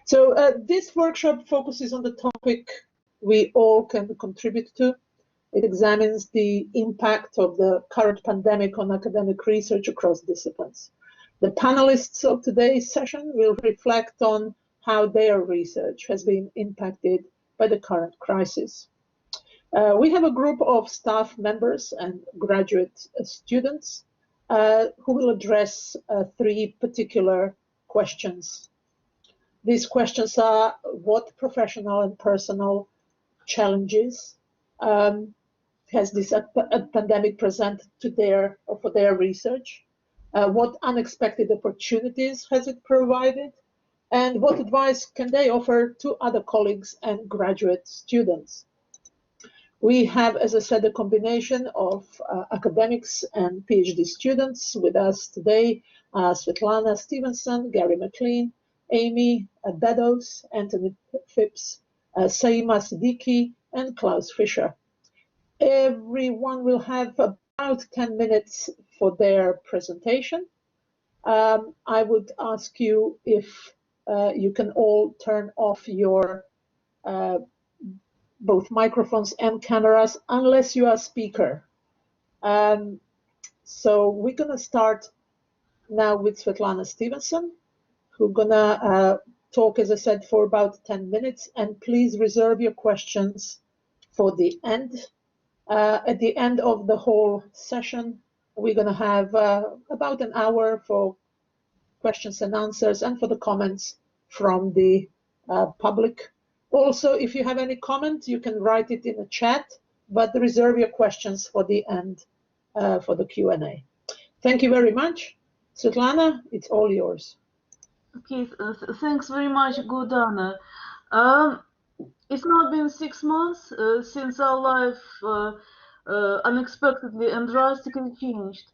So this workshop focuses on the topic we all can contribute to. It examines the impact of the current pandemic on academic research across disciplines. The panelists of today's session will reflect on how their research has been impacted by the current crisis. We have a group of staff members and graduate students who will address three particular questions. These questions are: what professional and personal challenges has this pandemic presented to for their research? What unexpected opportunities has it provided? And what advice can they offer to other colleagues and graduate students? We have, as I said, a combination of academics and PhD students with us today: Svetlana, Stephenson, Gary McLean, Amy Beddows, Anthony Phipps, Saima, Siddiqui, and Klaus Fischer. Everyone will have about 10 minutes for their presentation. I would ask you if you can all turn off your both microphones and cameras, unless you are a speaker. So we're going to start now with Svetlana Stephenson, who's going to talk, as I said, for about 10 minutes. And please reserve your questions for the end. At the end of the whole session, we're going to have about an hour for questions and answers and for the comments from the public. Also, if you have any comment, you can write it in the chat, but reserve your questions for the end for the Q&A. Thank you very much. Svetlana, it's all yours. Okay, thanks very much, Gordana. It's now been 6 months since our life unexpectedly and drastically changed.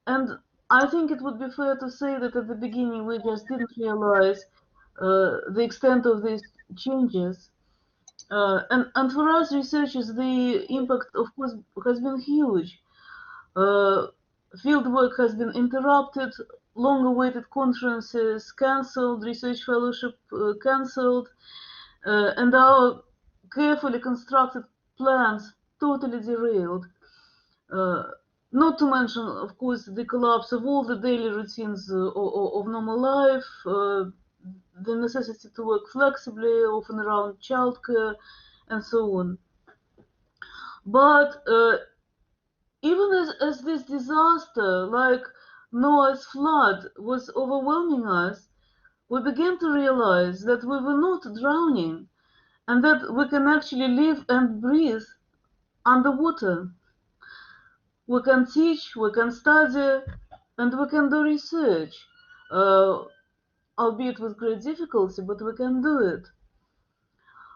And I think it would be fair to say that at the beginning we just didn't realize the extent of these changes. And for us researchers, the impact, of course, has been huge. Fieldwork has been interrupted, long-awaited conferences cancelled, research fellowship cancelled, and our carefully constructed plans totally derailed. Not to mention, of course, the collapse of all the daily routines of normal life, the necessity to work flexibly, often around childcare, and so on. But even as this disaster, like Noah's flood, was overwhelming us, we began to realize that we were not drowning, and that we can actually live and breathe underwater. We can teach, we can study, and we can do research, albeit with great difficulty, but we can do it.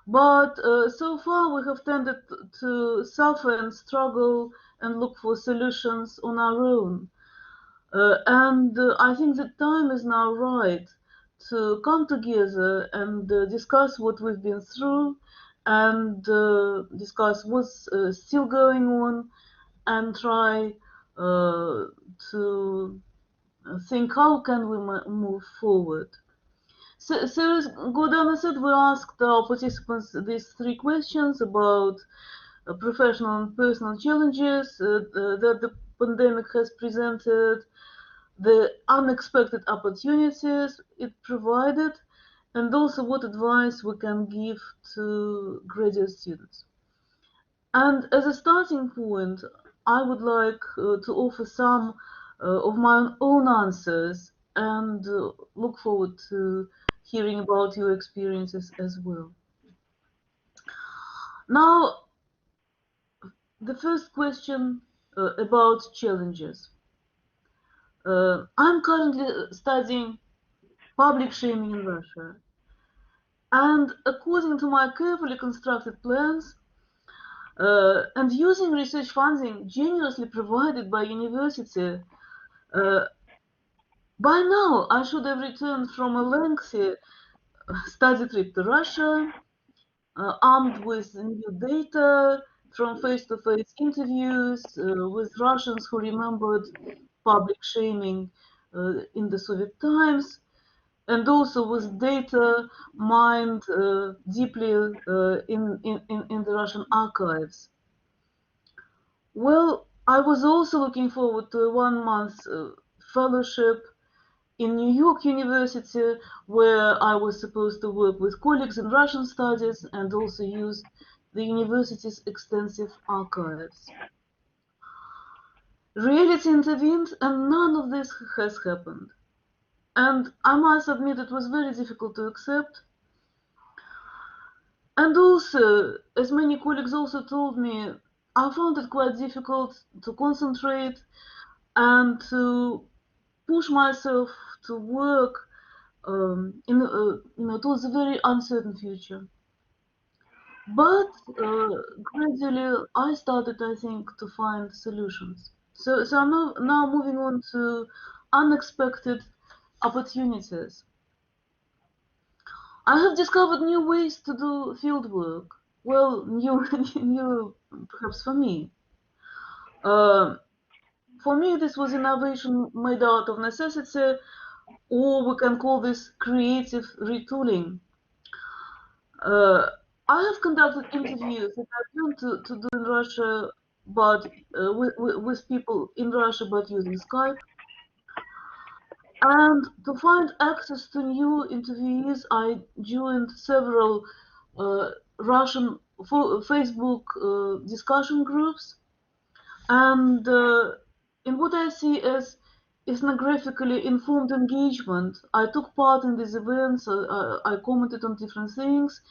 But so far we have tended to suffer and struggle and look for solutions on our own. And I think the time is now right to come together and discuss what we've been through, and discuss what's still going on, and try to think how can we move forward. So as Gordana said, we asked our participants these three questions about professional and personal challenges that the pandemic has presented, the unexpected opportunities it provided, and also what advice we can give to graduate students. And as a starting point, I would like to offer some of my own answers, and look forward to hearing about your experiences as well. Now, the first question about challenges. I'm currently studying public shaming in Russia, and according to my carefully constructed plans, and using research funding generously provided by university, by now I should have returned from a lengthy study trip to Russia, armed with new data from face-to-face interviews with Russians who remembered public shaming in the Soviet times, and also with data mined deeply in the Russian archives. Well, I was also looking forward to a 1-month fellowship in New York University, where I was supposed to work with colleagues in Russian studies and also use the university's extensive archives. Reality intervened, and none of this has happened. And I must admit it was very difficult to accept. And also, as many colleagues also told me, I found it quite difficult to concentrate and to push myself to work towards a very uncertain future. But gradually, I started, I think, to find solutions. So I'm now moving on to unexpected opportunities. I have discovered new ways to do field work. Well, new perhaps for me. For me, this was innovation made out of necessity, or we can call this creative retooling. I have conducted interviews that I plan to do in Russia, but with people in Russia, but using Skype. And to find access to new interviewees, I joined several Russian Facebook discussion groups. And in what I see as ethnographically informed engagement, I took part in these events, I commented on different things,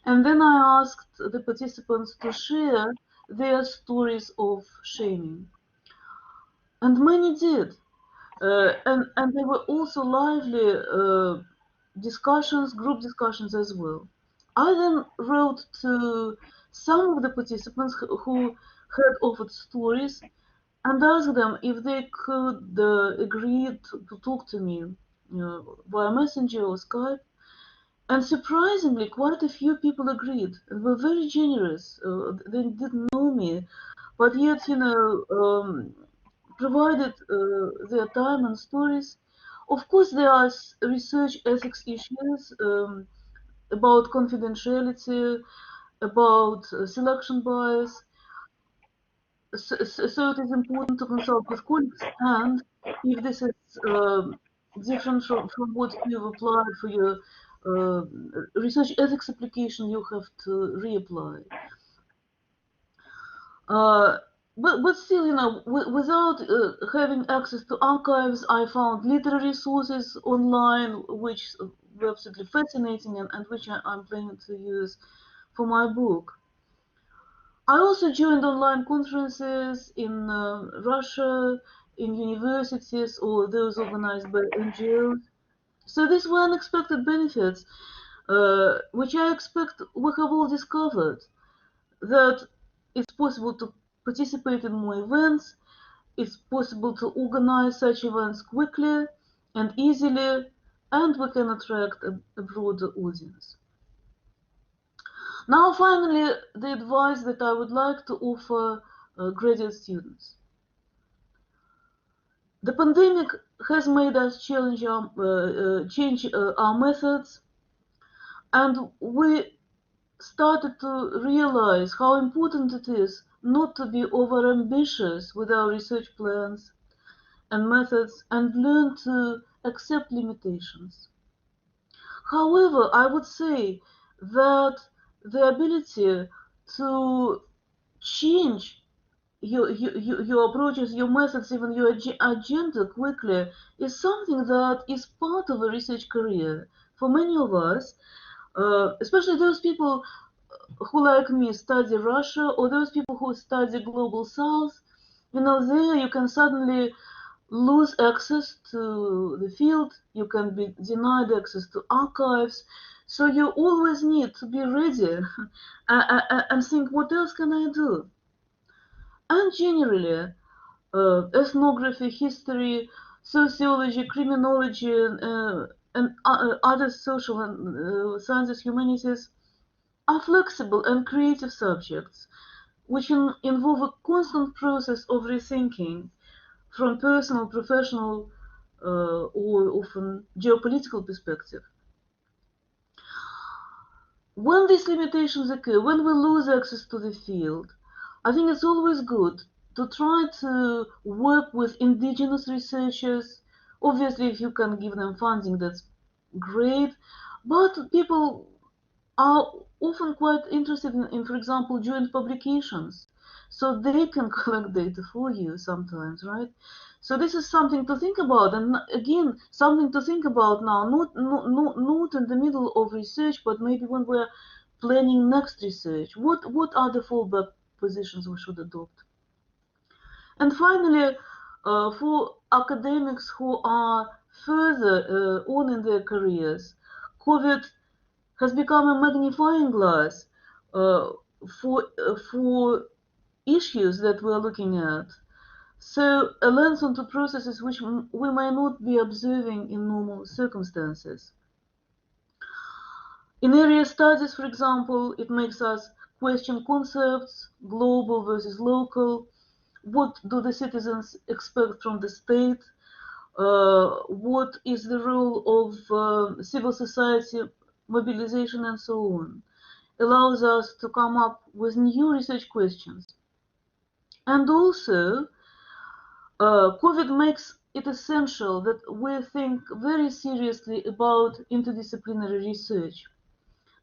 and then I asked the participants to share their stories of shaming. And many did. And there were also lively discussions, group discussions as well. I then wrote to some of the participants who had offered stories and asked them if they could agree to talk to me via Messenger or Skype. And surprisingly, quite a few people agreed and were very generous. They didn't know me, but yet, provided their time and stories. Of course, there are research ethics issues about confidentiality, about selection bias. So it is important to consult with colleagues, and if this is different from what you've applied for your research ethics application, you have to reapply. But still, without having access to archives, I found literary sources online which were absolutely fascinating and which I'm planning to use for my book. I also joined online conferences in Russia, in universities, or those organized by NGOs. So these were unexpected benefits, which I expect we have all discovered, that it's possible to participate in more events, it's possible to organize such events quickly and easily, and we can attract a broader audience. Now, finally, the advice that I would like to offer graduate students. The pandemic has made us change our methods, and we started to realize how important it is not to be overambitious with our research plans and methods and learn to accept limitations. However, I would say that the ability to change your approaches, your methods, even your agenda quickly is something that is part of a research career. For many of us, especially those people who, like me, study Russia, or those people who study Global South, there you can suddenly lose access to the field, you can be denied access to archives, so you always need to be ready and think, what else can I do? And generally, ethnography, history, sociology, criminology, and other social and sciences, humanities are flexible and creative subjects, which involve a constant process of rethinking from personal, professional or often geopolitical perspective. When these limitations occur, when we lose access to the field, I think it's always good to try to work with indigenous researchers. Obviously, if you can give them funding, that's great. But people are often quite interested in, for example, joint publications. So they can collect data for you sometimes, right? So this is something to think about, and again, something to think about now, not in the middle of research, but maybe when we're planning next research. What are the fallback positions we should adopt? And finally, for academics who are further on in their careers, COVID has become a magnifying glass for issues that we're looking at. So a lens onto processes which we may not be observing in normal circumstances. In area studies, for example, it makes us question concepts, global versus local. What do the citizens expect from the state? What is the role of civil society mobilization and so on? Allows us to come up with new research questions. And also, COVID makes it essential that we think very seriously about interdisciplinary research.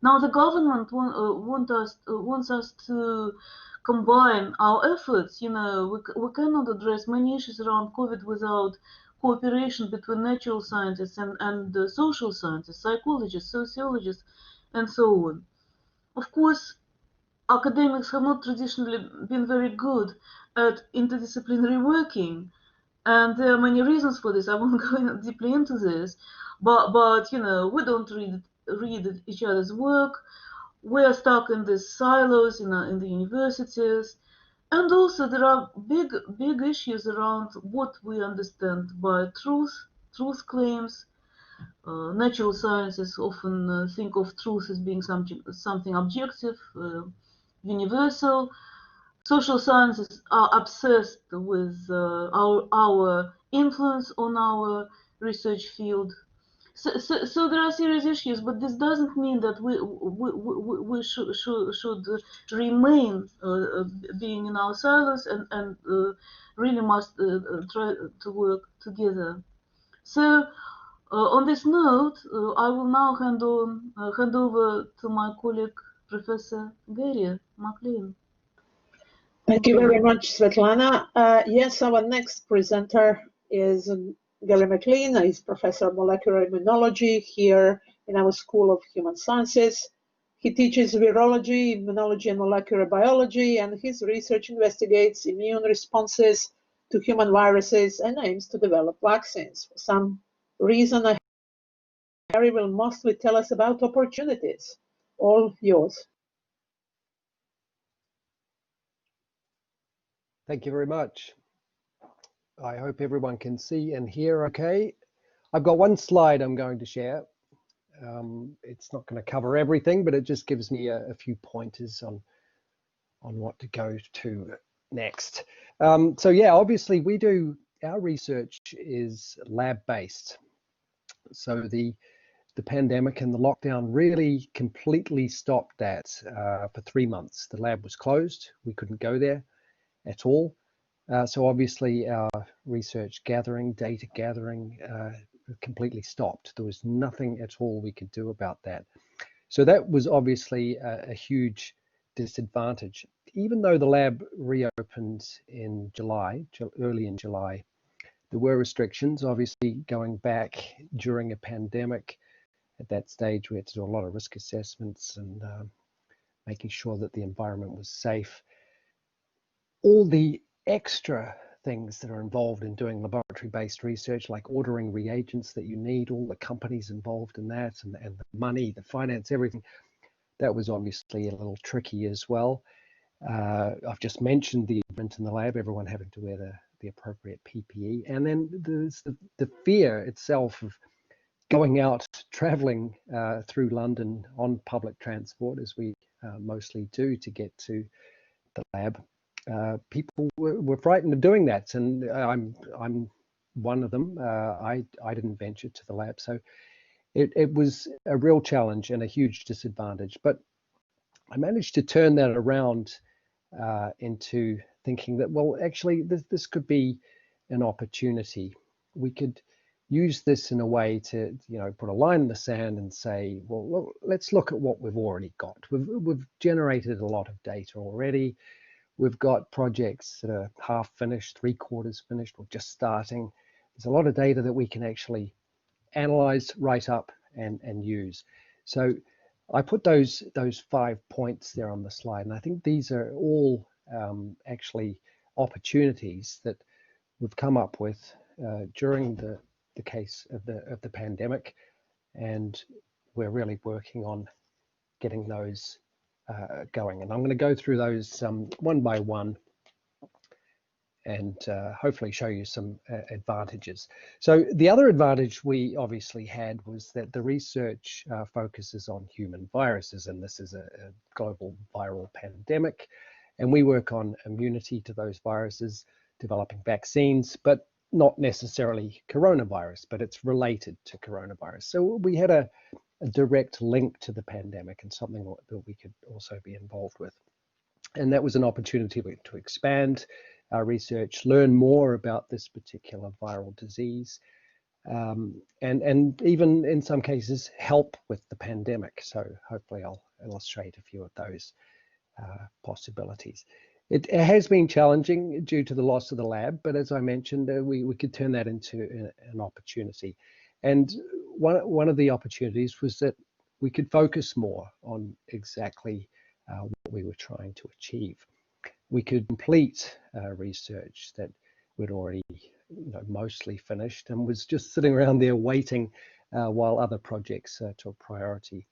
Now, the government wants us to combine our efforts. You know, we cannot address many issues around COVID without cooperation between natural scientists and social scientists, psychologists, sociologists, and so on. Of course, academics have not traditionally been very good at interdisciplinary working, and there are many reasons for this. I won't go deeply into this, but you know, we don't read each other's work. We are stuck in these silos in the universities, and also there are big issues around what we understand by truth claims. Natural sciences often think of truth as being something objective, universal. Social sciences are obsessed with our influence on our research field. So there are serious issues, but this doesn't mean that we should remain being in our silos and really must try to work together. So on this note, I will now hand over to my colleague, Professor Gary McLean. Thank you very much, Svetlana. Yes, our next presenter is Gary McLean. He's Professor of Molecular Immunology here in our School of Human Sciences. He teaches virology, immunology, and molecular biology, and his research investigates immune responses to human viruses and aims to develop vaccines. For some reason, Gary will mostly tell us about opportunities. All yours. Thank you very much. I hope everyone can see and hear okay. I've got one slide I'm going to share. It's not going to cover everything, but it just gives me a few pointers on what to go to next. So yeah, obviously our research is lab-based. So the pandemic and the lockdown really completely stopped that for 3 months. The lab was closed. We couldn't go there at all. So obviously our research gathering, data gathering completely stopped. There was nothing at all we could do about that. So that was obviously a huge disadvantage. Even though the lab reopened in July, early in July, there were restrictions, obviously going back during a pandemic. At that stage, we had to do a lot of risk assessments and making sure that the environment was safe. All the extra things that are involved in doing laboratory-based research, like ordering reagents that you need, all the companies involved in that, and the money, the finance, everything, that was obviously a little tricky as well. I've just mentioned the event in the lab, everyone having to wear the appropriate PPE, and then there's the fear itself of going out, traveling through London on public transport, as we mostly do to get to the lab. People were frightened of doing that, and I'm one of them. I didn't venture to the lab, so it was a real challenge and a huge disadvantage. But I managed to turn that around into thinking that, well, actually, this could be an opportunity. We could use this in a way to, put a line in the sand and say, well, let's look at what we've already got. We've generated a lot of data already. We've got projects that are half finished, 3/4 finished, or just starting. There's a lot of data that we can actually analyze, write up, and use. So I put those 5 points there on the slide, and I think these are all actually opportunities that we've come up with during the case of the pandemic, and we're really working on getting those going. And I'm going to go through those one by one and hopefully show you some advantages. So the other advantage we obviously had was that the research focuses on human viruses, and this is a global viral pandemic, and we work on immunity to those viruses, developing vaccines, but not necessarily coronavirus, but it's related to coronavirus. So we had a direct link to the pandemic and something that we could also be involved with. And that was an opportunity to expand our research, learn more about this particular viral disease, and even in some cases help with the pandemic. So hopefully I'll illustrate a few of those possibilities. It has been challenging due to the loss of the lab, but as I mentioned, we could turn that into an opportunity. And one of the opportunities was that we could focus more on exactly what we were trying to achieve. We could complete research that we'd already mostly finished and was just sitting around there waiting while other projects took priority.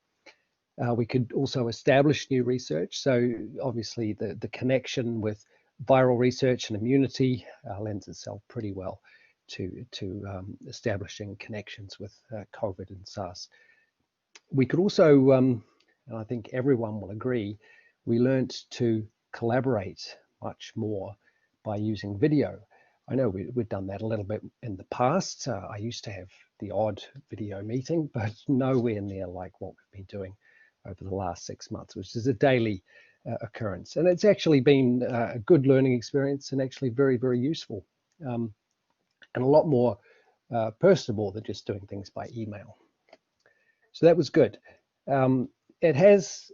We could also establish new research. So obviously the connection with viral research and immunity lends itself pretty well to establishing connections with COVID and SARS. We could also, and I think everyone will agree, we learned to collaborate much more by using video. I know we've done that a little bit in the past. I used to have the odd video meeting, but nowhere near like what we've been doing over the last 6 months, which is a daily occurrence. And it's actually been a good learning experience and actually very, very useful, and a lot more personable than just doing things by email. So that was good. It has,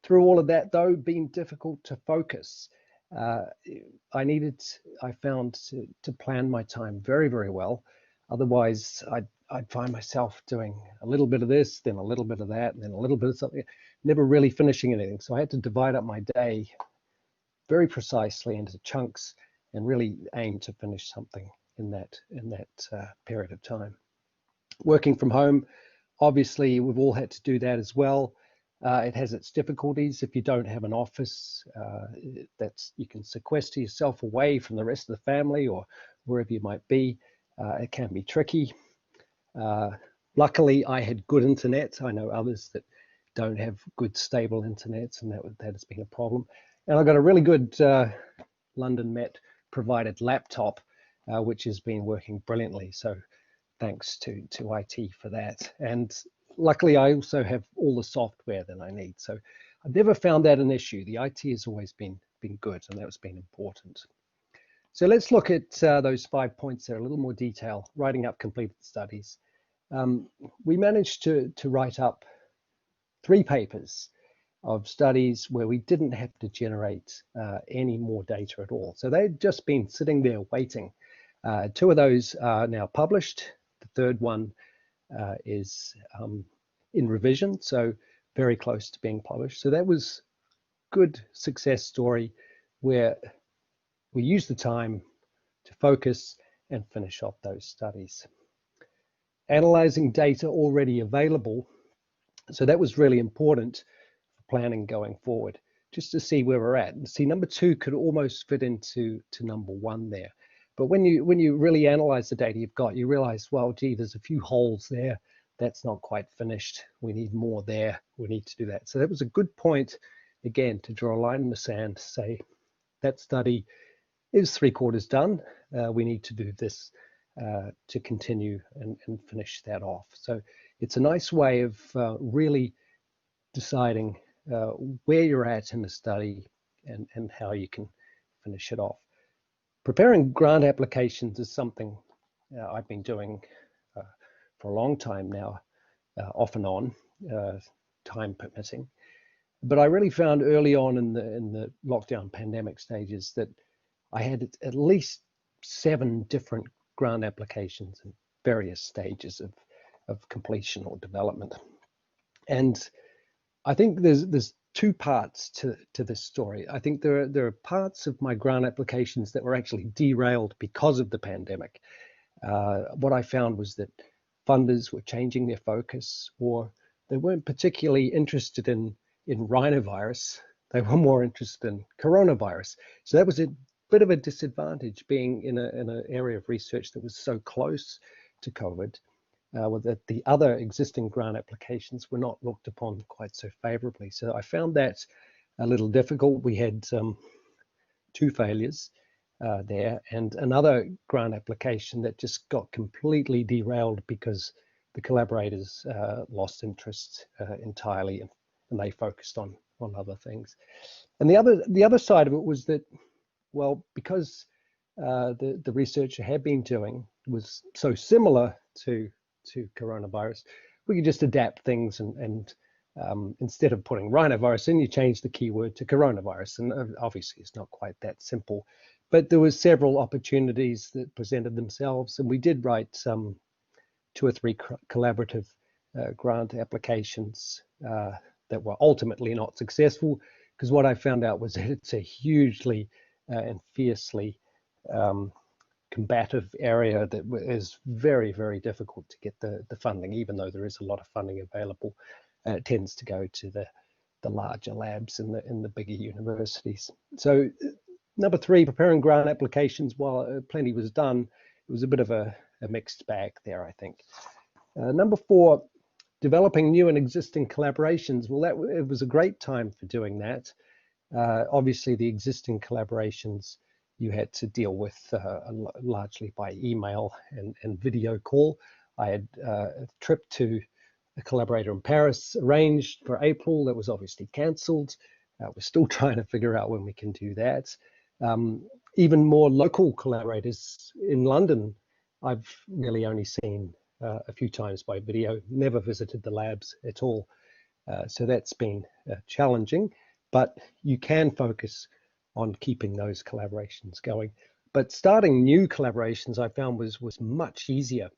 through all of that though, been difficult to focus. I found to plan my time very, very well. Otherwise, I'd find myself doing a little bit of this, then a little bit of that, and then a little bit of something, never really finishing anything. So I had to divide up my day very precisely into chunks and really aim to finish something in that period of time. Working from home, obviously, we've all had to do that as well. It has its difficulties. If you don't have an office, you can sequester yourself away from the rest of the family or wherever you might be. It can be tricky. Luckily, I had good internet. I know others that don't have good, stable internet, and that has been a problem. And I got a really good London Met provided laptop, which has been working brilliantly. So thanks to IT for that. And luckily, I also have all the software that I need. So I've never found that an issue. The IT has always been good, and that's been important. So let's look at those 5 points there, a little more detail, writing up completed studies. We managed to write up 3 papers of studies where we didn't have to generate any more data at all. So they'd just been sitting there waiting. 2 of those are now published. The third one is in revision, so very close to being published. So that was good success story where we used the time to focus and finish off those studies. Analyzing data already available. So that was really important for planning going forward, just to see where we're at. And see, number 2 could almost fit into number 1 there. But when you really analyze the data you've got, you realize, well, gee, there's a few holes there. That's not quite finished. We need more there. We need to do that. So that was a good point, again, to draw a line in the sand, say that study is 3/4 done. We need to do this to continue and finish that off. So it's a nice way of really deciding where you're at in the study and how you can finish it off. Preparing grant applications is something I've been doing for a long time now, off and on, time permitting. But I really found early on in the lockdown pandemic stages that I had at least 7 different grant applications in various stages of completion or development. And I think there's 2 parts to this story. I think there are parts of my grant applications that were actually derailed because of the pandemic. What I found was that funders were changing their focus, or they weren't particularly interested in rhinovirus. They were more interested in coronavirus. So that was a bit of a disadvantage, being in an area of research that was so close to COVID, that the other existing grant applications were not looked upon quite so favorably. So I found that a little difficult. We had 2 failures there, and another grant application that just got completely derailed because the collaborators lost interest entirely, and they focused on other things. And the other side of it was that, well, because the research I had been doing was so similar to coronavirus, we could just adapt things and instead of putting rhinovirus in, you change the keyword to coronavirus. And obviously it's not quite that simple, but there was several opportunities that presented themselves, and we did write 2 or 3 collaborative grant applications that were ultimately not successful, because what I found out was that it's a hugely and fiercely combative area that is very, very difficult to get the funding, even though there is a lot of funding available. It tends to go to the larger labs in the bigger universities. So number 3, preparing grant applications, while plenty was done, it was a bit of a mixed bag there, I think. Number 4, developing new and existing collaborations. Well, it was a great time for doing that. Obviously, the existing collaborations you had to deal with largely by email and video call. I had a trip to a collaborator in Paris arranged for April that was obviously cancelled. We're still trying to figure out when we can do that. Even more local collaborators in London, I've really only seen a few times by video, never visited the labs at all. So that's been challenging, but you can focus on keeping those collaborations going. But starting new collaborations, I found was much easier.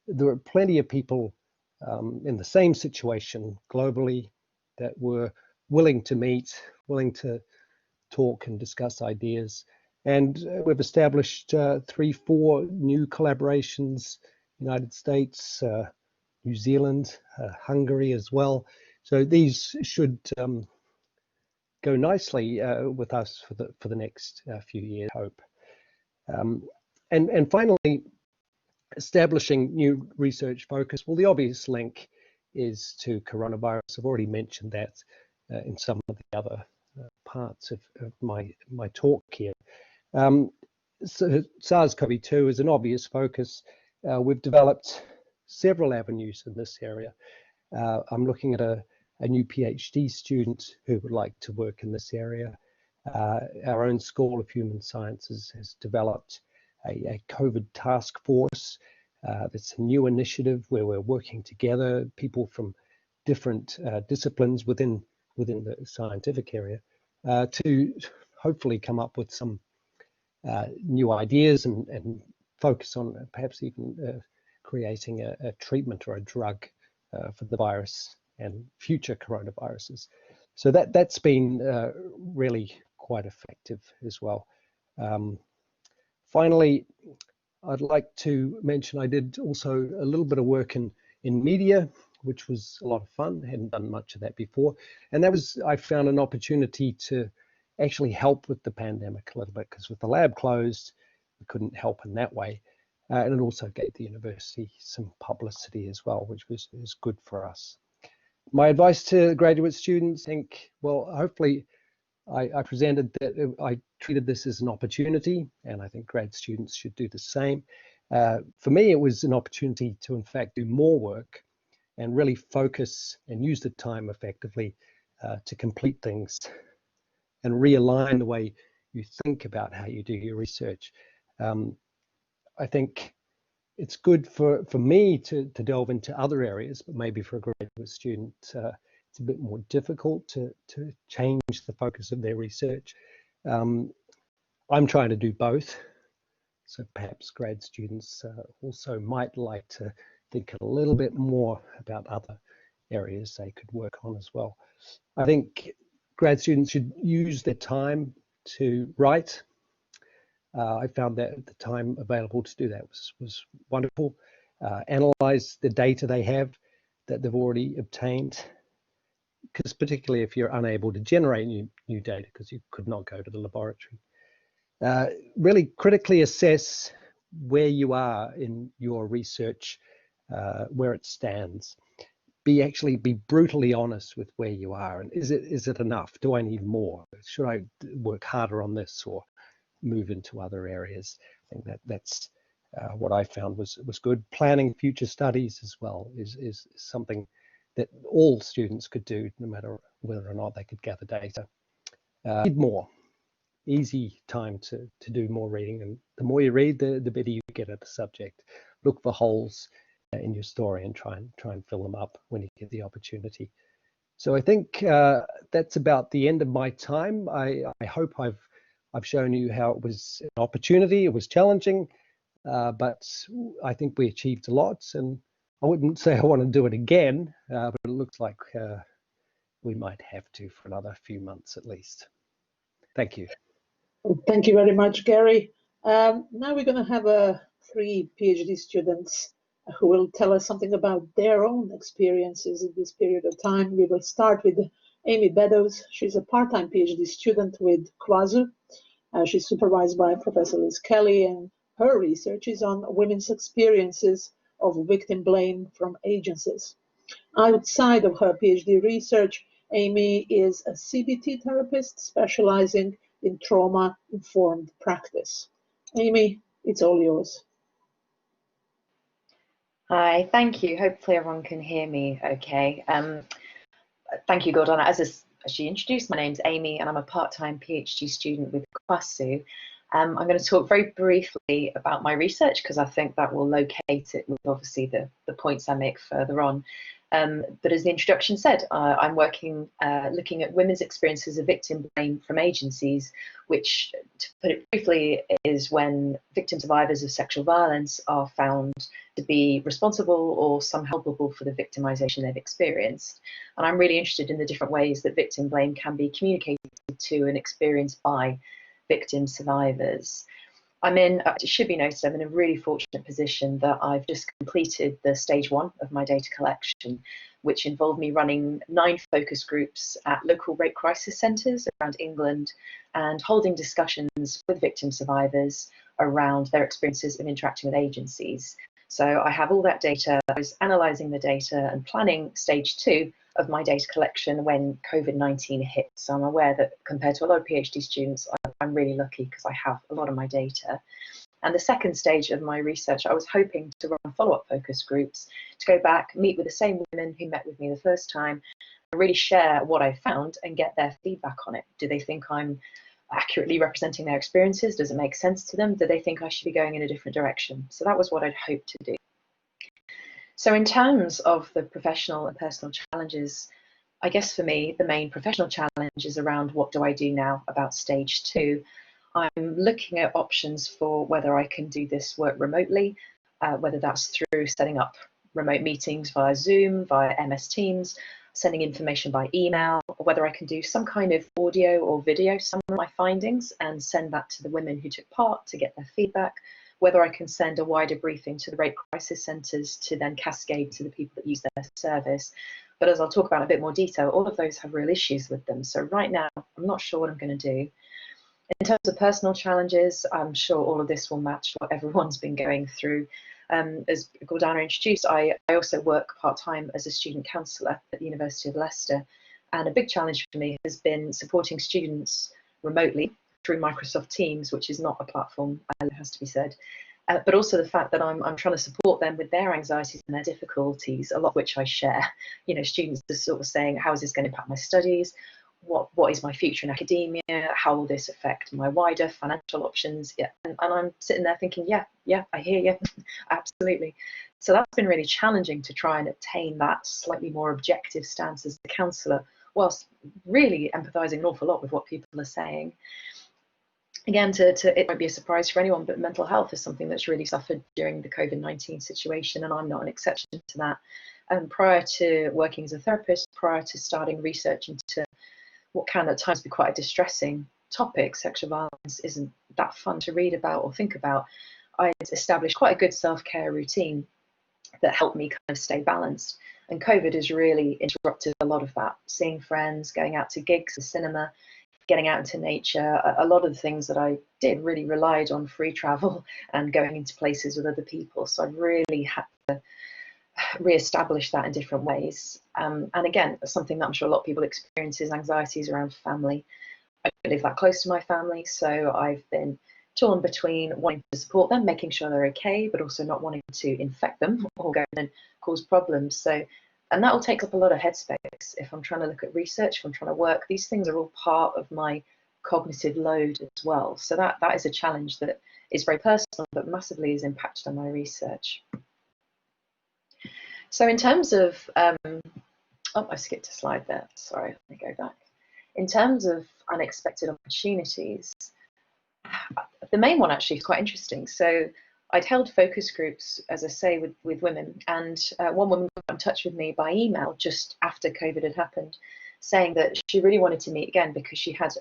There were plenty of people in the same situation globally that were willing to meet, willing to talk and discuss ideas. And we've established 3-4 new collaborations, United States, New Zealand, Hungary as well. So these should go nicely with us for the next few years, I hope. And finally, establishing new research focus. Well, the obvious link is to coronavirus. I've already mentioned that in some of the other parts of my talk here. So SARS-CoV-2 is an obvious focus. We've developed several avenues in this area. I'm looking at a new PhD student who would like to work in this area. Our own School of Human Sciences has developed a COVID task force. That's a new initiative where we're working together, people from different disciplines within the scientific area, to hopefully come up with some new ideas and focus on perhaps even creating a treatment or a drug for the virus and future coronaviruses. So that's been really quite effective as well. Finally, I'd like to mention I did also a little bit of work in media, which was a lot of fun. I hadn't done much of that before. And that was, I found an opportunity to actually help with the pandemic a little bit, because with the lab closed, we couldn't help in that way. And it also gave the university some publicity as well, which was good for us. My advice to graduate students, I think, well, hopefully I presented that I treated this as an opportunity, and I think grad students should do the same. For me, it was an opportunity to, in fact, do more work and really focus and use the time effectively to complete things and realign the way you think about how you do your research. I think it's good for me to delve into other areas, but maybe for a graduate student, it's a bit more difficult to change the focus of their research. I'm trying to do both. So perhaps grad students also might like to think a little bit more about other areas they could work on as well. I think grad students should use their time to write. I found that the time available to do that was wonderful. Analyze the data they have that they've already obtained, because particularly if you're unable to generate new data because you could not go to the laboratory. Really critically assess where you are in your research, where it stands. Be brutally honest with where you are, and is it enough? Do I need more? Should I work harder on this or move into other areas? I think that's what I found was good. Planning future studies as well is something that all students could do, no matter whether or not they could gather data. Read more. Easy time to do more reading, and the more you read, the better you get at the subject. Look for holes in your story and try and fill them up when you get the opportunity. So I think that's about the end of my time. I hope I've shown you how it was an opportunity. It was challenging, but I think we achieved a lot, and I wouldn't say I want to do it again, but it looks like we might have to for another few months at least. Thank you. Thank you very much, Gary. Now we're going to have 3 PhD students who will tell us something about their own experiences in this period of time. We will start with Amy Beddows. She's a part-time PhD student with Klaus. She's supervised by Professor Liz Kelly, and her research is on women's experiences of victim blame from agencies. Outside of her PhD research, Amy is a CBT therapist specializing in trauma-informed practice. Amy, it's all yours. Hi, thank you. Hopefully everyone can hear me okay. Thank you, Gordana. As she introduced, my name's Amy and I'm a part-time PhD student with Klaus. I'm going to talk very briefly about my research because I think that will locate it with obviously the points I make further on. But as the introduction said, I'm working looking at women's experiences of victim blame from agencies, which, to put it briefly, is when victim survivors of sexual violence are found to be responsible or somehow culpable for the victimization they've experienced. And I'm really interested in the different ways that victim blame can be communicated to and experienced by victim survivors. It should be noted, I'm in a really fortunate position that I've just completed the stage 1 of my data collection, which involved me running 9 focus groups at local rape crisis centres around England and holding discussions with victim survivors around their experiences of interacting with agencies. So I have all that data. I was analysing the data and planning stage 2 of my data collection when COVID-19 hit. So I'm aware that compared to a lot of PhD students, I'm really lucky because I have a lot of my data. And the second stage of my research, I was hoping to run follow-up focus groups to go back, meet with the same women who met with me the first time, and really share what I found and get their feedback on it. Do they think I'm accurately representing their experiences? Does it make sense to them? Do they think I should be going in a different direction? So that was what I'd hoped to do. So in terms of the professional and personal challenges, I guess for me, the main professional challenge is around what do I do now about stage 2. I'm looking at options for whether I can do this work remotely, whether that's through setting up remote meetings via Zoom, via MS Teams, sending information by email, or whether I can do some kind of audio or video, some of my findings, and send that to the women who took part to get their feedback, whether I can send a wider briefing to the rape crisis centres to then cascade to the people that use their service. But as I'll talk about in a bit more detail, all of those have real issues with them. So right now, I'm not sure what I'm going to do. In terms of personal challenges, I'm sure all of this will match what everyone's been going through. As Gordana introduced, I also work part-time as a student counsellor at the University of Leicester. And a big challenge for me has been supporting students remotely through Microsoft Teams, which is not a platform, it has to be said, but also the fact that I'm trying to support them with their anxieties and their difficulties, a lot of which I share. You know, students are sort of saying, how is this going to impact my studies? What is my future in academia? How will this affect my wider financial options? Yeah, and I'm sitting there thinking, yeah, I hear you, absolutely. So that's been really challenging to try and obtain that slightly more objective stance as the counsellor, whilst really empathising an awful lot with what people are saying. Again, it won't be a surprise for anyone, but mental health is something that's really suffered during the COVID-19 situation, and I'm not an exception to that. Prior to working as a therapist, prior to starting research into what can at times be quite a distressing topic, sexual violence isn't that fun to read about or think about, I established quite a good self-care routine that helped me kind of stay balanced. And COVID has really interrupted a lot of that. Seeing friends, going out to gigs, the cinema, getting out into nature, a lot of the things that I did really relied on free travel and going into places with other people. So I really had to re-establish that in different ways. And again, something that I'm sure a lot of people experience is anxieties around family. I don't live that close to my family, so I've been torn between wanting to support them, making sure they're okay, but also not wanting to infect them or go and cause problems. So, and that will take up a lot of headspace if I'm trying to look at research, if I'm trying to work. These things are all part of my cognitive load as well. So that is a challenge that is very personal, but massively is impacted on my research. So in terms of, oh, I skipped a slide there. Sorry, let me go back. In terms of unexpected opportunities, the main one actually is quite interesting. So I'd held focus groups, as I say, with women, and one woman got in touch with me by email just after COVID had happened, saying that she really wanted to meet again because she had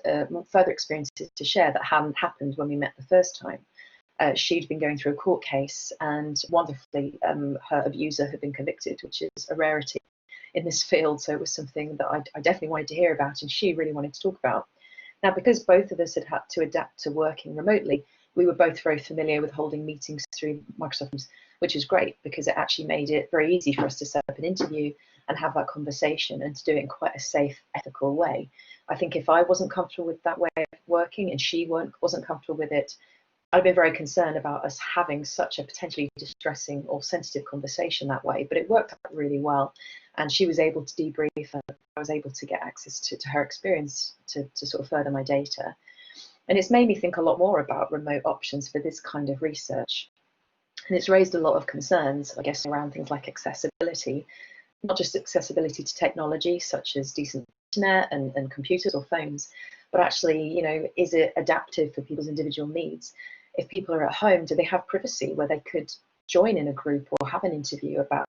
further experiences to share that hadn't happened when we met the first time. She'd been going through a court case, and wonderfully, her abuser had been convicted, which is a rarity in this field. So it was something that I definitely wanted to hear about, and she really wanted to talk about. Now, because both of us had had to adapt to working remotely, we were both very familiar with holding meetings through Microsoft Teams, which is great because it actually made it very easy for us to set up an interview and have that conversation, and to do it in quite a safe, ethical way. I think if I wasn't comfortable with that way of working and she wasn't comfortable with it, I'd been very concerned about us having such a potentially distressing or sensitive conversation that way, but it worked out really well. And she was able to debrief, and I was able to get access to her experience to sort of further my data. And it's made me think a lot more about remote options for this kind of research. And it's raised a lot of concerns, I guess, around things like accessibility, not just accessibility to technology, such as decent internet and computers or phones, but actually, you know, is it adaptive for people's individual needs? If people are at home, do they have privacy where they could join in a group or have an interview about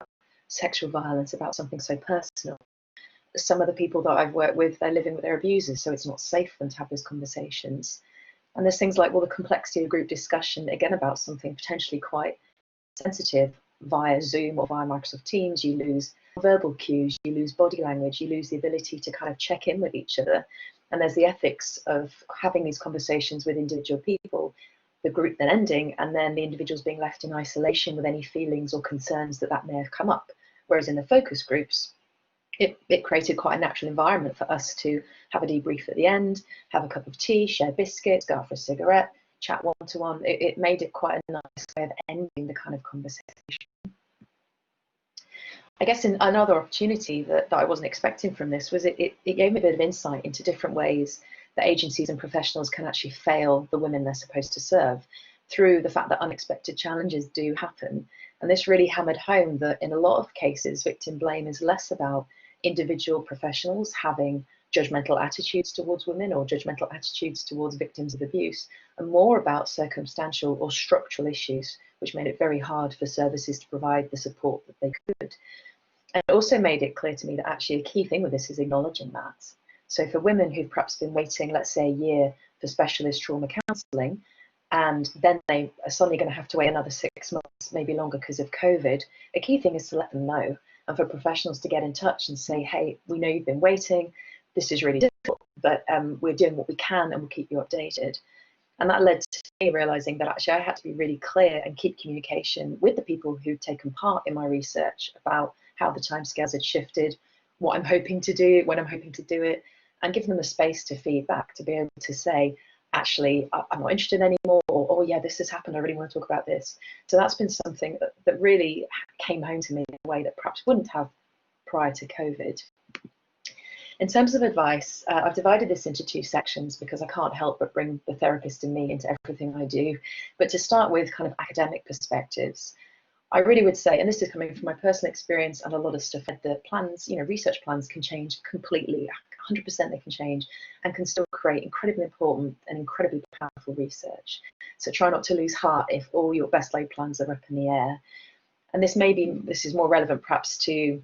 sexual violence, about something so personal? Some of the people that I've worked with, they're living with their abusers, so it's not safe for them to have those conversations. And there's things like, well, the complexity of group discussion, again, about something potentially quite sensitive via Zoom or via Microsoft Teams. You lose verbal cues, you lose body language, you lose the ability to kind of check in with each other. And there's the ethics of having these conversations with individual people, the group then ending, and then the individuals being left in isolation with any feelings or concerns that may have come up. Whereas in the focus groups, it created quite a natural environment for us to have a debrief at the end, have a cup of tea, share biscuits, go out for a cigarette, chat one-to-one. It made it quite a nice way of ending the kind of conversation. I guess another opportunity that I wasn't expecting from this was it gave me a bit of insight into different ways that agencies and professionals can actually fail the women they're supposed to serve, through the fact that unexpected challenges do happen. And this really hammered home that in a lot of cases, victim blame is less about individual professionals having judgmental attitudes towards women or judgmental attitudes towards victims of abuse, and more about circumstantial or structural issues, which made it very hard for services to provide the support that they could. And it also made it clear to me that actually a key thing with this is acknowledging that. So for women who've perhaps been waiting, let's say, a year for specialist trauma counselling, and then they are suddenly going to have to wait another 6 months, maybe longer because of COVID, a key thing is to let them know, and for professionals to get in touch and say, hey, we know you've been waiting, this is really difficult, but we're doing what we can and we'll keep you updated. And that led to me realising that actually I had to be really clear and keep communication with the people who'd taken part in my research about how the timescales had shifted, what I'm hoping to do, when I'm hoping to do it, and give them the space to feedback, to be able to say, actually, I'm not interested anymore, or oh yeah, this has happened, I really want to talk about this. So that's been something that really came home to me in a way that perhaps wouldn't have prior to COVID. In terms of advice, I've divided this into two sections because I can't help but bring the therapist in me into everything I do. But to start with kind of academic perspectives, I really would say, and this is coming from my personal experience and a lot of stuff, that plans, research plans can change completely, 100% they can change, and can still create incredibly important and incredibly powerful research. So try not to lose heart if all your best laid plans are up in the air. And this is more relevant perhaps to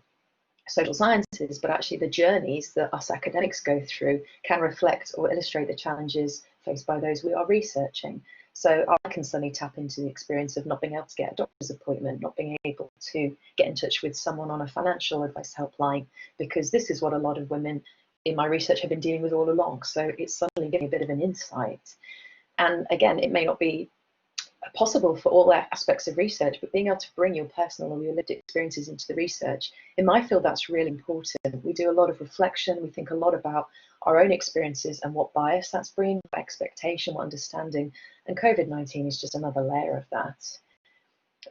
social sciences, but actually the journeys that us academics go through can reflect or illustrate the challenges faced by those we are researching. So I can suddenly tap into the experience of not being able to get a doctor's appointment, not being able to get in touch with someone on a financial advice helpline, because this is what a lot of women in my research have been dealing with all along. So it's suddenly giving a bit of an insight. And again, it may not be possible for all aspects of research, but being able to bring your personal or your lived experiences into the research, in my field, that's really important. We do a lot of reflection, we think a lot about our own experiences and what bias that's bringing, what expectation, what understanding, and COVID-19 is just another layer of that.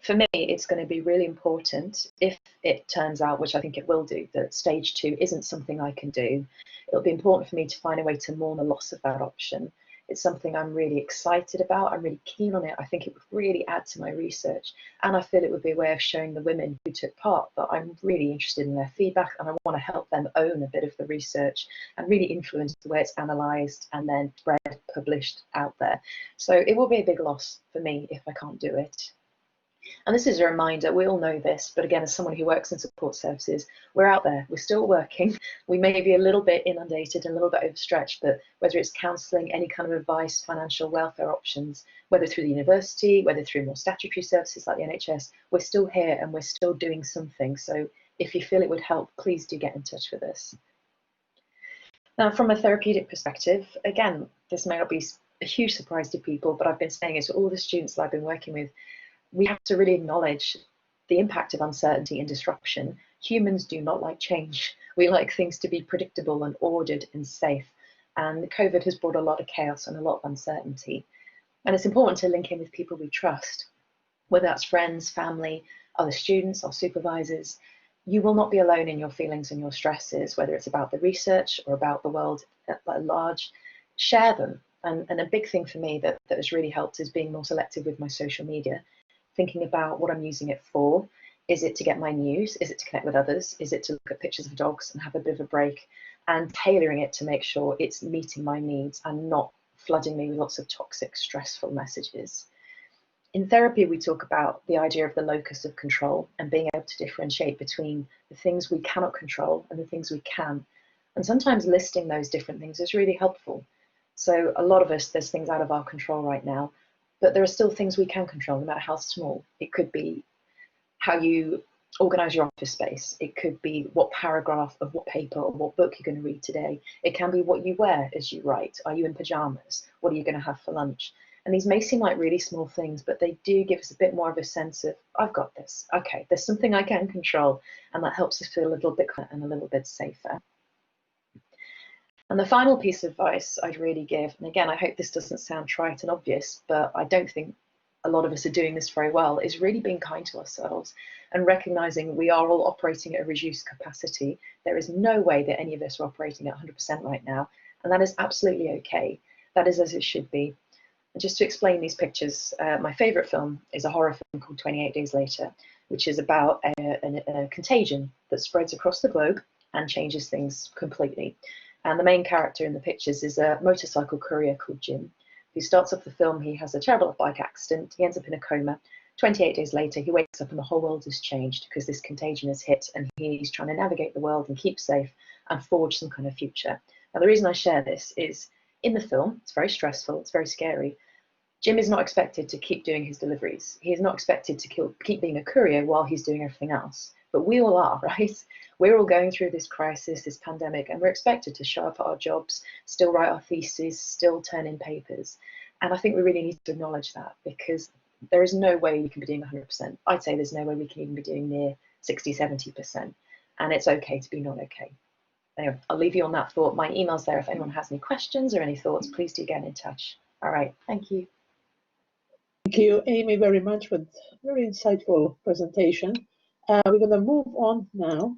For me, it's going to be really important if it turns out, which I think it will do, that stage 2 isn't something I can do. It'll be important for me to find a way to mourn the loss of that option. It's something I'm really excited about. I'm really keen on it. I think it would really add to my research. And I feel it would be a way of showing the women who took part that I'm really interested in their feedback, and I want to help them own a bit of the research and really influence the way it's analysed and then spread, published out there. So it will be a big loss for me if I can't do it. And this is a reminder, we all know this, but again, as someone who works in support services, we're out there, we're still working. We may be a little bit inundated and a little bit overstretched, but whether it's counselling, any kind of advice, financial welfare options, whether through the university, whether through more statutory services like the NHS, we're still here and we're still doing something. So if you feel it would help, please do get in touch with us. Now, from a therapeutic perspective, again, this may not be a huge surprise to people, but I've been saying it to all the students that I've been working with. We have to really acknowledge the impact of uncertainty and disruption. Humans do not like change. We like things to be predictable and ordered and safe. And COVID has brought a lot of chaos and a lot of uncertainty. And it's important to link in with people we trust, whether that's friends, family, other students, or supervisors. You will not be alone in your feelings and your stresses, whether it's about the research or about the world at large. Share them. And a big thing for me that has really helped is being more selective with my social media. Thinking about what I'm using it for. Is it to get my news? Is it to connect with others? Is it to look at pictures of dogs and have a bit of a break? And tailoring it to make sure it's meeting my needs and not flooding me with lots of toxic, stressful messages. In therapy, we talk about the idea of the locus of control and being able to differentiate between the things we cannot control and the things we can. And sometimes listing those different things is really helpful. So a lot of us, there's things out of our control right now, but there are still things we can control, no matter how small. It could be how you organise your office space. It could be what paragraph of what paper or what book you're going to read today. It can be what you wear as you write. Are you in pyjamas? What are you going to have for lunch? And these may seem like really small things, but they do give us a bit more of a sense of, I've got this. Okay, there's something I can control, and that helps us feel a little bit and a little bit safer. And the final piece of advice I'd really give, and again, I hope this doesn't sound trite and obvious, but I don't think a lot of us are doing this very well, is really being kind to ourselves and recognizing we are all operating at a reduced capacity. There is no way that any of us are operating at 100% right now, and that is absolutely okay. That is as it should be. And just to explain these pictures, my favorite film is a horror film called 28 Days Later, which is about a contagion that spreads across the globe and changes things completely. And the main character in the pictures is a motorcycle courier called Jim, who starts off the film, he has a terrible bike accident, he ends up in a coma. 28 days later, he wakes up and the whole world has changed because this contagion has hit, and he's trying to navigate the world and keep safe and forge some kind of future. Now, the reason I share this is in the film, it's very stressful, it's very scary. Jim is not expected to keep doing his deliveries. He is not expected to keep being a courier while he's doing everything else. But we all are, right? We're all going through this crisis, this pandemic, and we're expected to show up at our jobs, still write our theses, still turn in papers. And I think we really need to acknowledge that, because there is no way we can be doing 100%. I'd say there's no way we can even be doing near 60, 70%. And it's okay to be not okay. Anyway, I'll leave you on that thought. My email's there. If anyone has any questions or any thoughts, please do get in touch. All right, thank you. Thank you, Amy, very much for very insightful presentation. We're going to move on now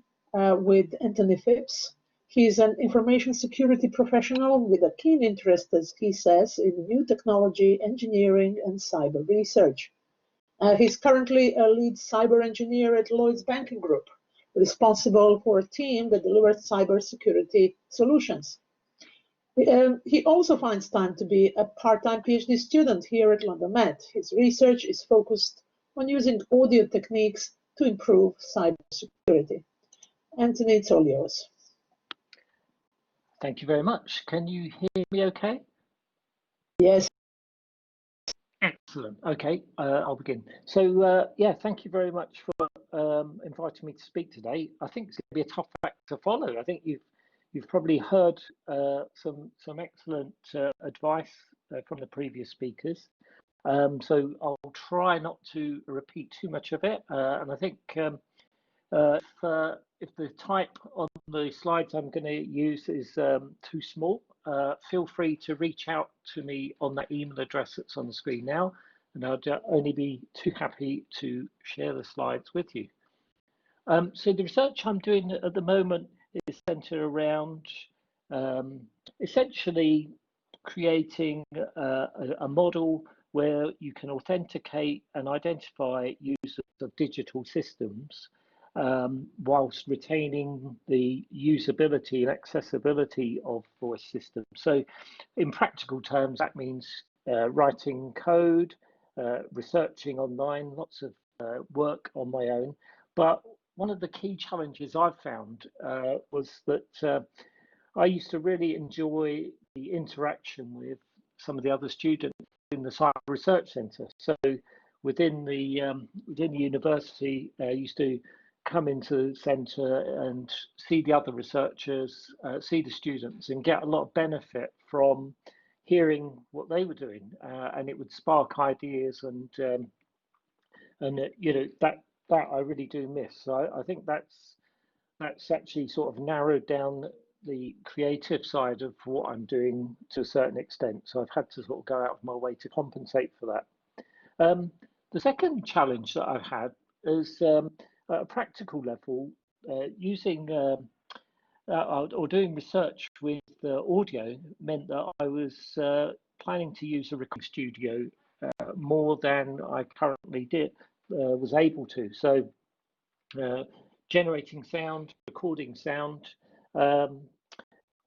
with Anthony Phipps. He's an information security professional with a keen interest, as he says, in new technology, engineering, and cyber research. He's currently a lead cyber engineer at Lloyd's Banking Group, responsible for a team that delivers cybersecurity solutions. He also finds time to be a part-time PhD student here at London Met. His research is focused on using audio techniques to improve cybersecurity. Anthony, it's all yours. Thank you very much. Can you hear me okay? Yes. Excellent. Okay, I'll begin. So, yeah, thank you very much for inviting me to speak today. I think it's going to be a tough act to follow. I think you've probably heard some excellent advice from the previous speakers. So I'll try not to repeat too much of it. And I think if the type on the slides I'm going to use is too small, feel free to reach out to me on that email address that's on the screen now, and I'll only be too happy to share the slides with you. So the research I'm doing at the moment is centered around essentially creating a model where you can authenticate and identify users of digital systems whilst retaining the usability and accessibility of voice systems. So in practical terms, that means writing code, researching online, lots of work on my own. But one of the key challenges I've found was that I used to really enjoy the interaction with some of the other students in the Cyber Research Centre. So within the university, I used to come into the centre and see the other researchers, see the students, and get a lot of benefit from hearing what they were doing, and it would spark ideas, and you know, that I really do miss. So I think that's actually sort of narrowed down the creative side of what I'm doing to a certain extent. So I've had to sort of go out of my way to compensate for that. The second challenge that I've had is at a practical level, using or doing research with audio meant that I was planning to use a recording studio more than I currently was able to. So generating sound, recording sound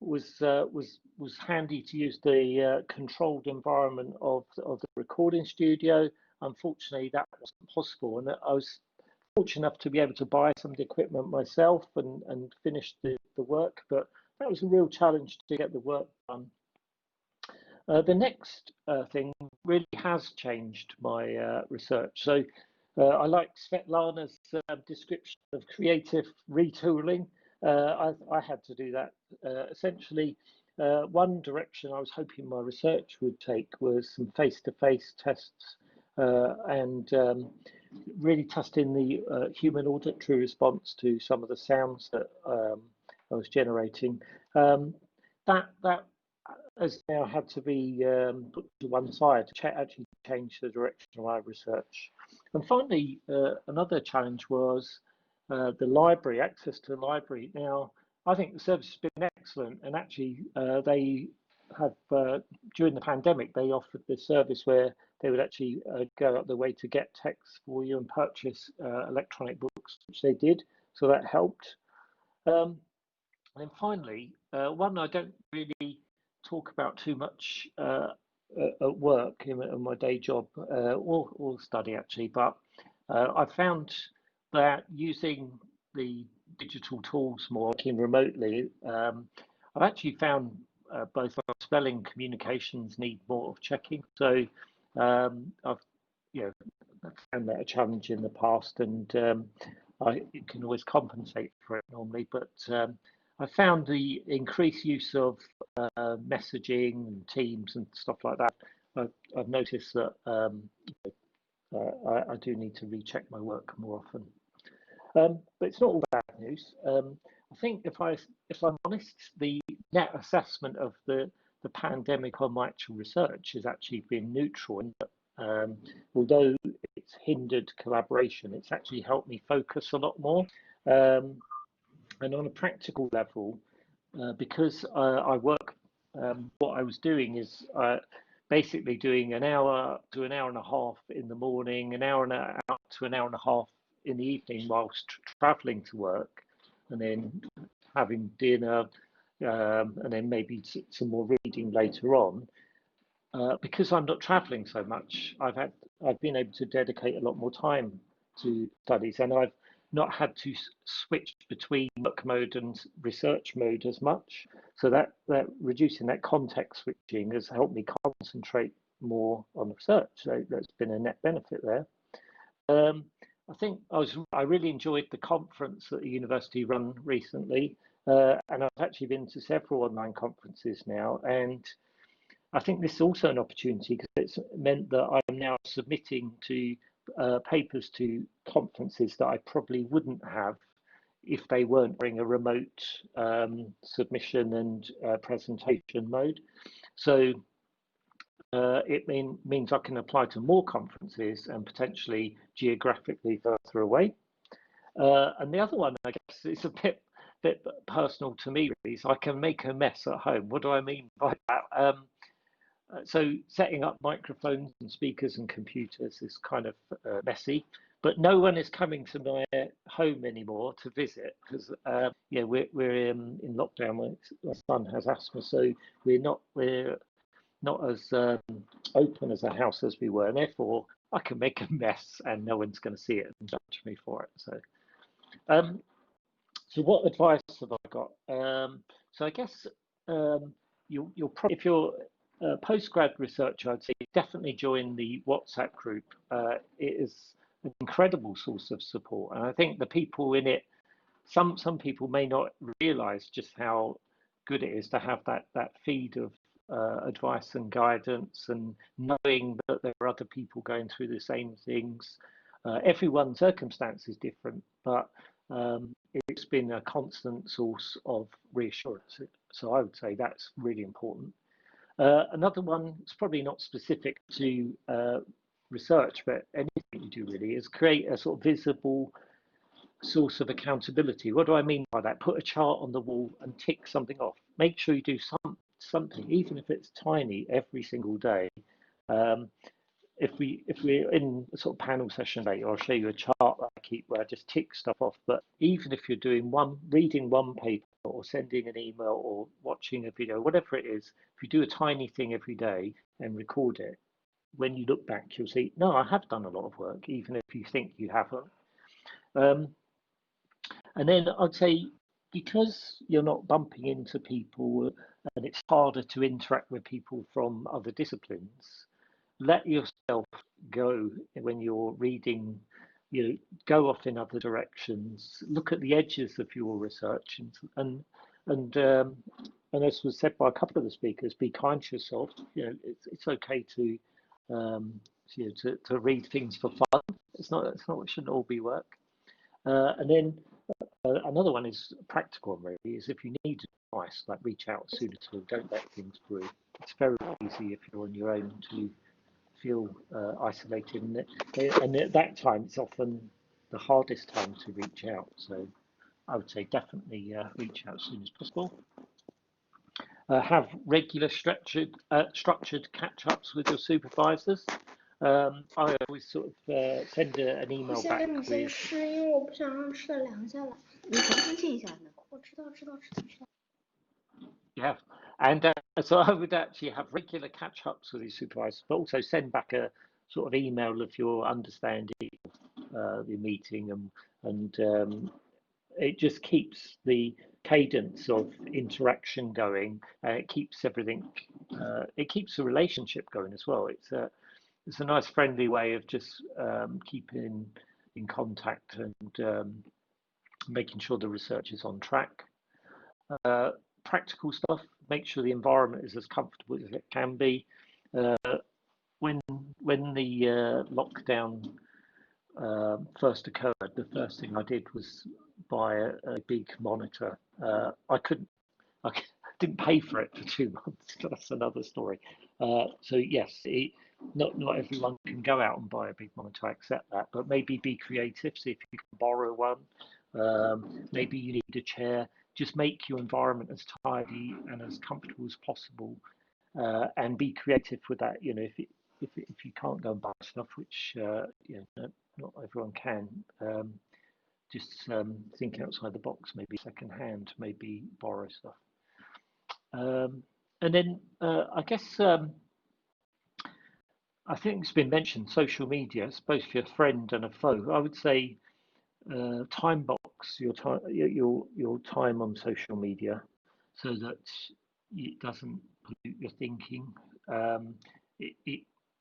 was handy to use the controlled environment of the recording studio. Unfortunately, that wasn't possible, and I was fortunate enough to be able to buy some of the equipment myself and finish the work, but that was a real challenge to get the work done. The next thing really has changed my research. So I like Svetlana's description of creative retooling. I had to do that. Essentially, one direction I was hoping my research would take was some face-to-face tests and really testing the human auditory response to some of the sounds that I was generating. That has now had to be put to one side to actually change the direction of my research. And finally, another challenge was the library, access to the library. Now, I think the service has been excellent, and actually they have, during the pandemic, they offered this service where they would actually go out the way to get texts for you and purchase electronic books, which they did, so that helped. And finally, one I don't really talk about too much at work in my day job or study actually, but I found that using the digital tools more, working remotely, I've actually found both spelling communications need more of checking. So I've found that a challenge in the past, and I can always compensate for it normally, but I found the increased use of messaging and Teams and stuff like that. I've noticed that I do need to recheck my work more often. But it's not all bad news. I think if I'm honest, the net assessment of the pandemic on my actual research has actually been neutral, and Although it's hindered collaboration, it's actually helped me focus a lot more. And on a practical level, because I work, what I was doing is basically doing an hour to an hour and a half in the morning, an hour to an hour and a half in the evening whilst traveling to work, and then having dinner, and then maybe some more reading later on. Because I'm not traveling so much, I've been able to dedicate a lot more time to studies, and I've not had to switch between work mode and research mode as much. So that reducing that context switching has helped me concentrate more on research. So that's been a net benefit there. I think I really enjoyed the conference that the university run recently, and I've actually been to several online conferences now, and I think this is also an opportunity because it's meant that I'm now submitting to papers to conferences that I probably wouldn't have if they weren't during a remote submission and presentation mode. So it means I can apply to more conferences and potentially geographically further away. And the other one, I guess, is a bit personal to me, really, is I can make a mess at home. What do I mean by that? So setting up microphones and speakers and computers is kind of messy, but no one is coming to my home anymore to visit because yeah, we're in lockdown. My son has asthma, so we're not as open as a house as we were, and therefore I can make a mess and no one's going to see it and judge me for it. So what advice have I got? So I guess you'll probably, if you're a postgrad researcher, I'd say definitely join the WhatsApp group. It is an incredible source of support, and I think the people in it, some people may not realise just how good it is to have that feed of advice and guidance, and knowing that there are other people going through the same things. Everyone's circumstance is different, but it's been a constant source of reassurance. So I would say that's really important. Another one, it's probably not specific to research, but anything you do really, is create a sort of visible source of accountability. What do I mean by that? Put a chart on the wall and tick something off. Make sure you do something, even if it's tiny, every single day. If we're in a sort of panel session later, I'll show you a chart that I keep where I just tick stuff off. But even if you're doing reading one paper or sending an email or watching a video, whatever it is, if you do a tiny thing every day and record it, when you look back, you'll see, no, I have done a lot of work, even if you think you haven't. And then I'd say, because you're not bumping into people and it's harder to interact with people from other disciplines, let yourself go when you're reading, go off in other directions, look at the edges of your research, and as was said by a couple of the speakers, be kind to yourself. It's okay to read things for fun. It shouldn't all be work. And then another one is practical, really, is if you need advice, like reach out as soon as possible. Don't let things brew. It's very easy if you're on your own to feel isolated, and at that time it's often the hardest time to reach out. So I would say definitely reach out as soon as possible. Have regular structured catch-ups with your supervisors. I always sort of send an email back with. Yeah, and so I would actually have regular catch-ups with your supervisors, but also send back a sort of email of your understanding of the meeting, and it just keeps the cadence of interaction going, and it keeps everything. It keeps the relationship going as well. It's a nice, friendly way of just keeping in contact and making sure the research is on track. Practical stuff, make sure the environment is as comfortable as it can be. When the lockdown first occurred, the first thing I did was buy a big monitor. I didn't pay for it for 2 months. That's another story. So yes, not everyone can go out and buy a big monitor. I accept that, but maybe be creative. See if you can borrow one. Maybe you need a chair. Just make your environment as tidy and as comfortable as possible, and be creative with that. You know, if you can't go and buy stuff, which you know, not everyone can, just think outside the box. Maybe second hand, maybe borrow stuff. And then I guess I think it's been mentioned, social media. It's both your friend and a foe. I would say time box your time on social media so that it doesn't pollute your thinking.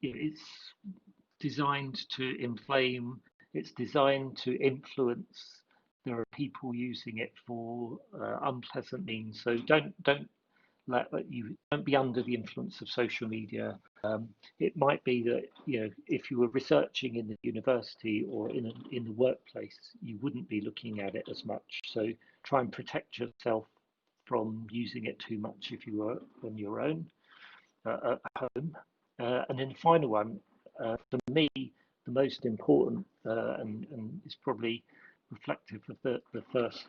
It's designed to inflame. It's designed to influence. There are people using it for unpleasant means. So don't be under the influence of social media. It might be that, you know, if you were researching in the university or in the workplace, you wouldn't be looking at it as much. So try and protect yourself from using it too much if you were on your own at home. And then the final one, for me, the most important, and is probably reflective of the first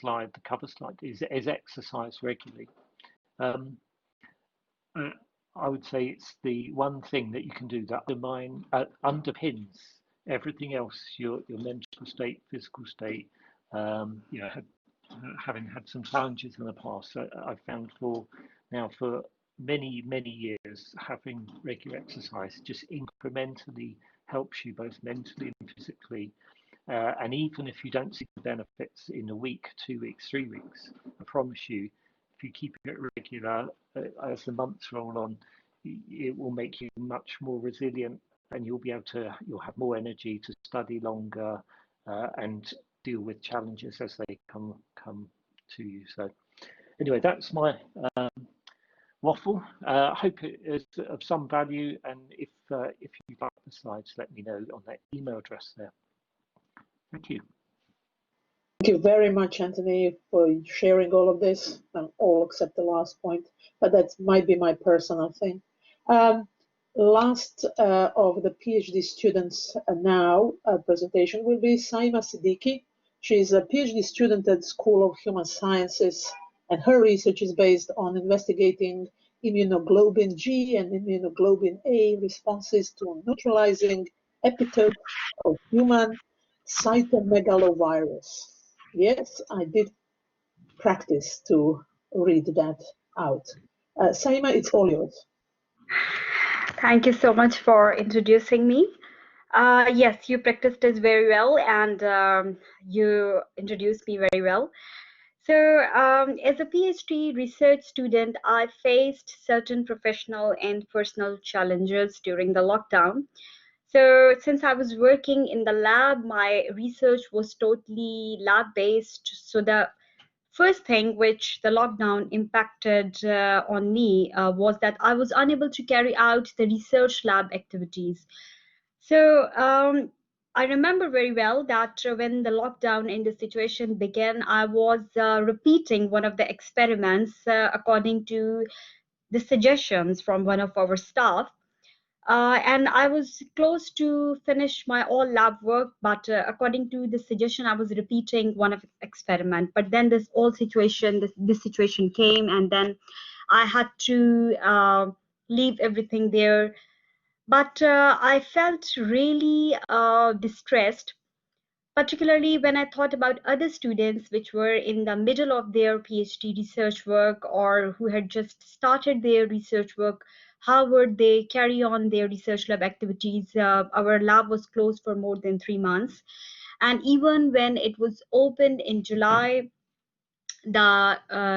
slide, the cover slide, is exercise regularly. I would say it's the one thing that you can do that underpins everything else, your mental state, physical state. You know, having had some challenges in the past, I've found for many years, having regular exercise just incrementally helps you both mentally and physically. And even if you don't see the benefits in a week, 2 weeks, 3 weeks, I promise you, if you keep it regular, as the months roll on, it will make you much more resilient, and you'll have more energy to study longer and deal with challenges as they come to you. So anyway, that's my waffle. I hope it is of some value, and if you like the slides, let me know on that email address there. Thank you. Thank you very much, Anthony, for sharing all of this, all except the last point, but that might be my personal thing. Last of the PhD students now presentation will be Saima Siddiqui. She's a PhD student at School of Human Sciences, and her research is based on investigating immunoglobulin G and immunoglobulin A responses to neutralizing epitopes of human cytomegalovirus. Yes, I did practice to read that out. Saima, it's all yours. Thank you so much for introducing me. Yes, you practiced this very well, and you introduced me very well. So as a PhD research student, I faced certain professional and personal challenges during the lockdown. So since I was working in the lab, my research was totally lab-based. So the first thing which the lockdown impacted on me was that I was unable to carry out the research lab activities. So I remember very well that when the lockdown and the situation began, I was repeating one of the experiments according to the suggestions from one of our staff. And I was close to finish my all lab work, but according to the suggestion, I was repeating one of the experiment. But then this situation came, and then I had to leave everything there. But I felt really distressed, particularly when I thought about other students which were in the middle of their PhD research work or who had just started their research work. How would they carry on their research lab activities? Our lab was closed for more than 3 months. And even when it was opened in July, the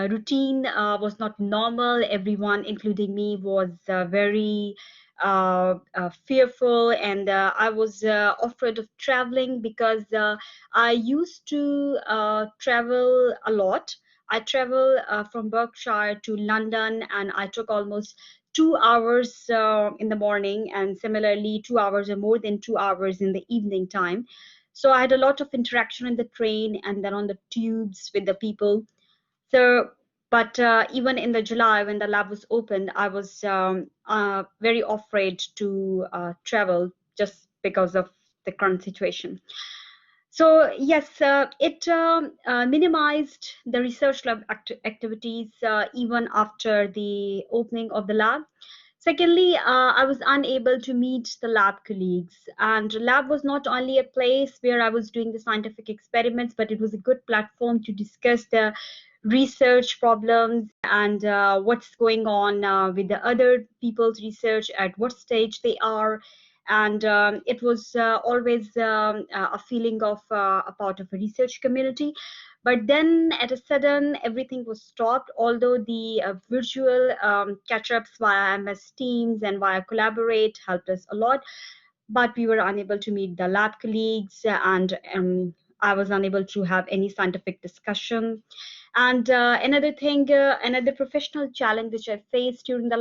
routine was not normal. Everyone, including me, was very fearful, and I was afraid of traveling because I used to travel a lot. I travel from Berkshire to London, and I took almost 2 hours in the morning, and similarly 2 hours or more than 2 hours in the evening time. So I had a lot of interaction in the train and then on the tubes with the people. So But even in the July, when the lab was opened, I was very afraid to travel just because of the current situation. So yes, it minimized the research lab activities even after the opening of the lab. Secondly, I was unable to meet the lab colleagues, and lab was not only a place where I was doing the scientific experiments, but it was a good platform to discuss the research problems and what's going on with the other people's research, at what stage they are. And it was always a feeling of a part of a research community. But then at a sudden, everything was stopped, although the virtual catch-ups via MS Teams and via Collaborate helped us a lot. But we were unable to meet the lab colleagues, and I was unable to have any scientific discussion. And another thing, another professional challenge which I faced during the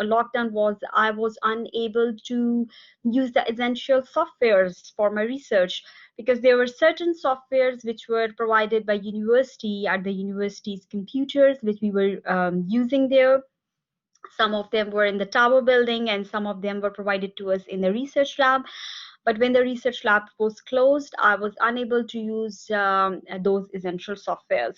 lockdown was I was unable to use the essential softwares for my research, because there were certain softwares which were provided by university at the university's computers, which we were using there. Some of them were in the tower building and some of them were provided to us in the research lab. But when the research lab was closed, I was unable to use those essential softwares.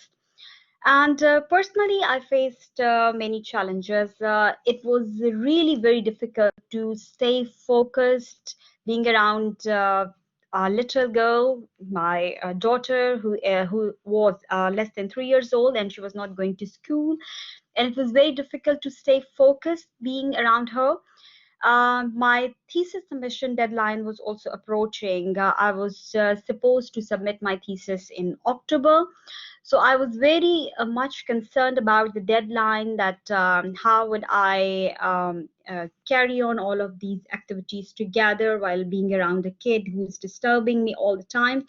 And personally, I faced many challenges. It was really very difficult to stay focused, being around a little girl, my daughter, who was less than 3 years old, and she was not going to school. And it was very difficult to stay focused being around her. My thesis submission deadline was also approaching. I was supposed to submit my thesis in October. So I was very much concerned about the deadline, that how would I carry on all of these activities together while being around a kid who's disturbing me all the time.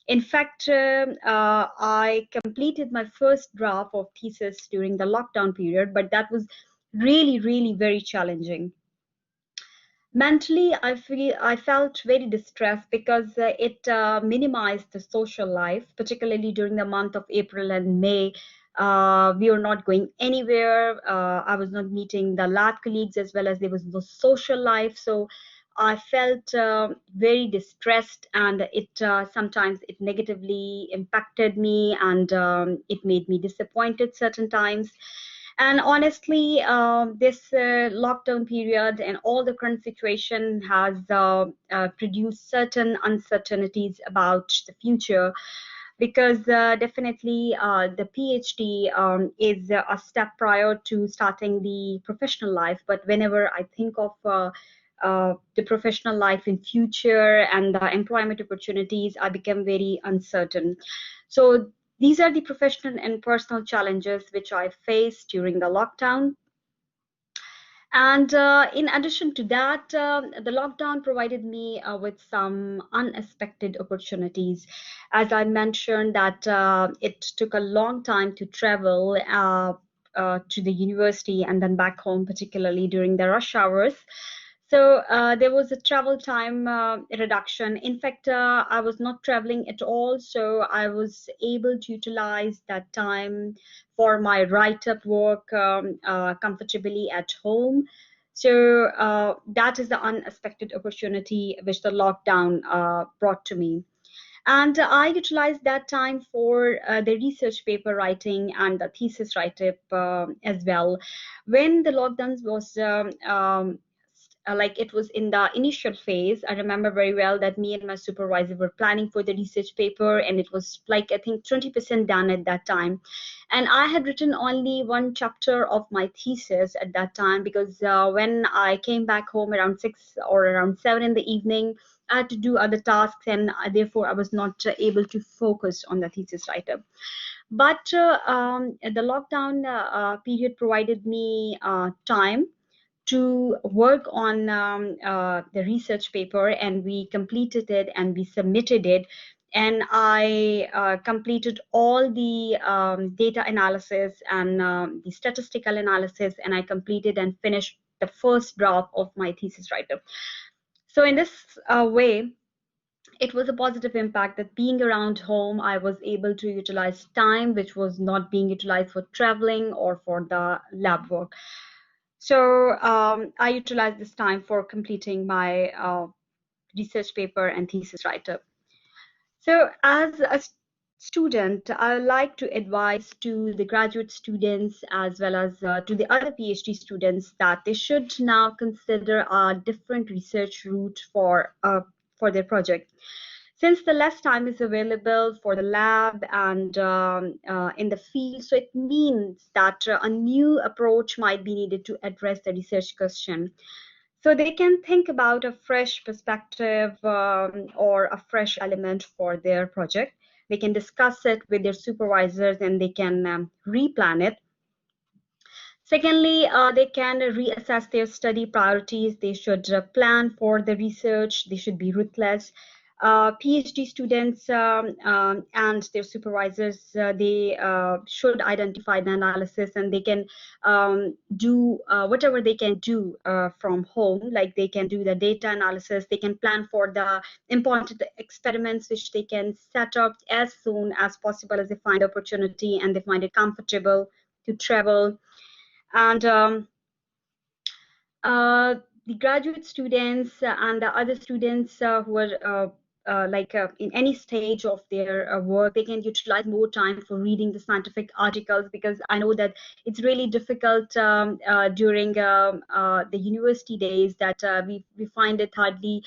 In fact, I completed my first draft of thesis during the lockdown period, but that was really, really very challenging. Mentally, I felt very distressed because it minimized the social life, particularly during the month of April and May. We were not going anywhere. I was not meeting the lab colleagues, as well as there was no social life. So I felt very distressed, and it sometimes it negatively impacted me, and it made me disappointed certain times. And honestly, this lockdown period and all the current situation has produced certain uncertainties about the future, because definitely the PhD is a step prior to starting the professional life. But whenever I think of the professional life in future and the employment opportunities, I become very uncertain. So these are the professional and personal challenges which I faced during the lockdown. And in addition to that, the lockdown provided me with some unexpected opportunities. As I mentioned, that it took a long time to travel to the university and then back home, particularly during the rush hours. So there was a travel time reduction. In fact, I was not traveling at all, so I was able to utilize that time for my write-up work comfortably at home. So that is the unexpected opportunity which the lockdown brought to me. And I utilized that time for the research paper writing and the thesis write-up as well. When the lockdowns was like it was in the initial phase, I remember very well that me and my supervisor were planning for the research paper, and it was like, I think 20% done at that time. And I had written only one chapter of my thesis at that time, because when I came back home around 6 or around 7 in the evening, I had to do other tasks, and therefore I was not able to focus on the thesis write-up. But the lockdown period provided me time to work on the research paper, and we completed it and we submitted it. And I completed all the data analysis and the statistical analysis, and I completed and finished the first draft of my thesis write-up. So in this way, it was a positive impact that being around home, I was able to utilize time which was not being utilized for traveling or for the lab work. So I utilized this time for completing my research paper and thesis write-up. So as a student, I like to advise to the graduate students as well as to the other PhD students that they should now consider a different research route for their project. Since the less time is available for the lab and in the field, so it means that a new approach might be needed to address the research question. So they can think about a fresh perspective or a fresh element for their project. They can discuss it with their supervisors and they can replan it. Secondly, they can reassess their study priorities. They should plan for the research. They should be ruthless. PhD students and their supervisors, they should identify the analysis, and they can do whatever they can do from home, like they can do the data analysis, they can plan for the important experiments which they can set up as soon as possible as they find opportunity and they find it comfortable to travel. And the graduate students and the other students who are in any stage of their work, they can utilize more time for reading the scientific articles, because I know that it's really difficult during the university days that we find it hardly,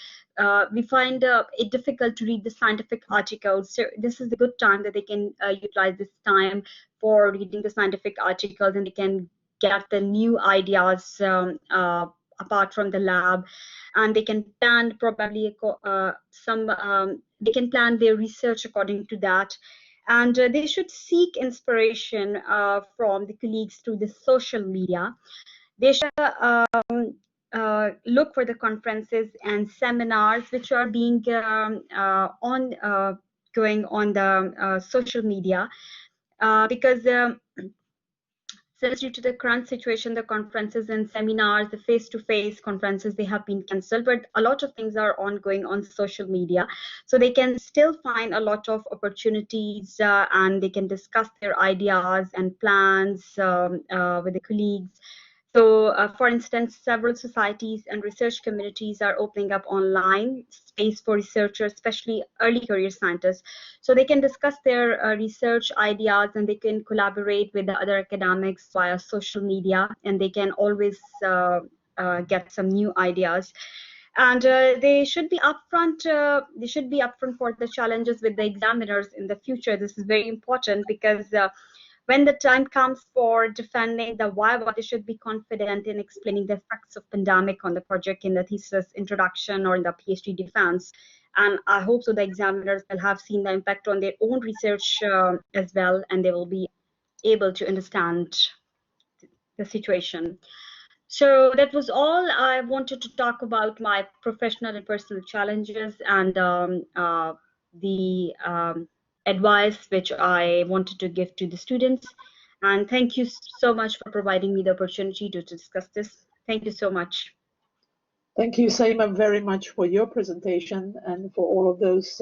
we find it difficult to read the scientific articles. So this is the good time that they can utilize this time for reading the scientific articles, and they can get the new ideas apart from the lab, and they can plan probably they can plan their research according to that. And they should seek inspiration from the colleagues through the social media. They should look for the conferences and seminars which are being going on the social media, because since due to the current situation, the conferences and seminars, the face-to-face conferences, they have been cancelled, but a lot of things are ongoing on social media. So they can still find a lot of opportunities and they can discuss their ideas and plans with the colleagues. So, for instance, several societies and research communities are opening up online space for researchers, especially early career scientists. So they can discuss their research ideas and they can collaborate with the other academics via social media, and they can always get some new ideas. And they should be upfront. They should be upfront for the challenges with the examiners in the future. This is very important because when the time comes for defending the viva, they should be confident in explaining the effects of pandemic on the project in the thesis introduction or in the PhD defense. And I hope so the examiners will have seen the impact on their own research as well, and they will be able to understand the situation. So that was all. I wanted to talk about my professional and personal challenges and the advice which I wanted to give to the students. And thank you so much for providing me the opportunity to discuss this. Thank you so much. Thank you, Saima, very much for your presentation and for all of those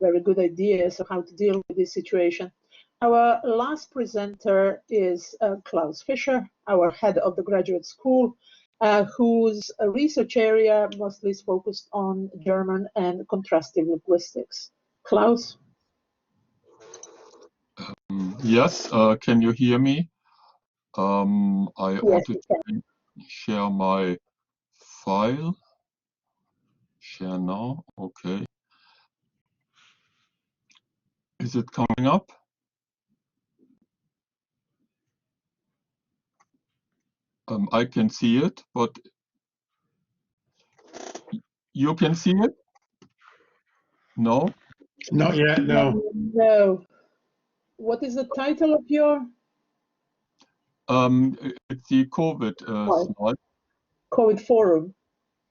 very good ideas of how to deal with this situation. Our last presenter is Klaus Fischer, our head of the graduate school, whose research area mostly is focused on German and contrastive linguistics. Klaus? Yes, can you hear me? I wanted to share my file. Share now, okay. Is it coming up? I can see it, but you can see it? No? Not yet, no. No. What is the title of your? It's the COVID slide. COVID forum.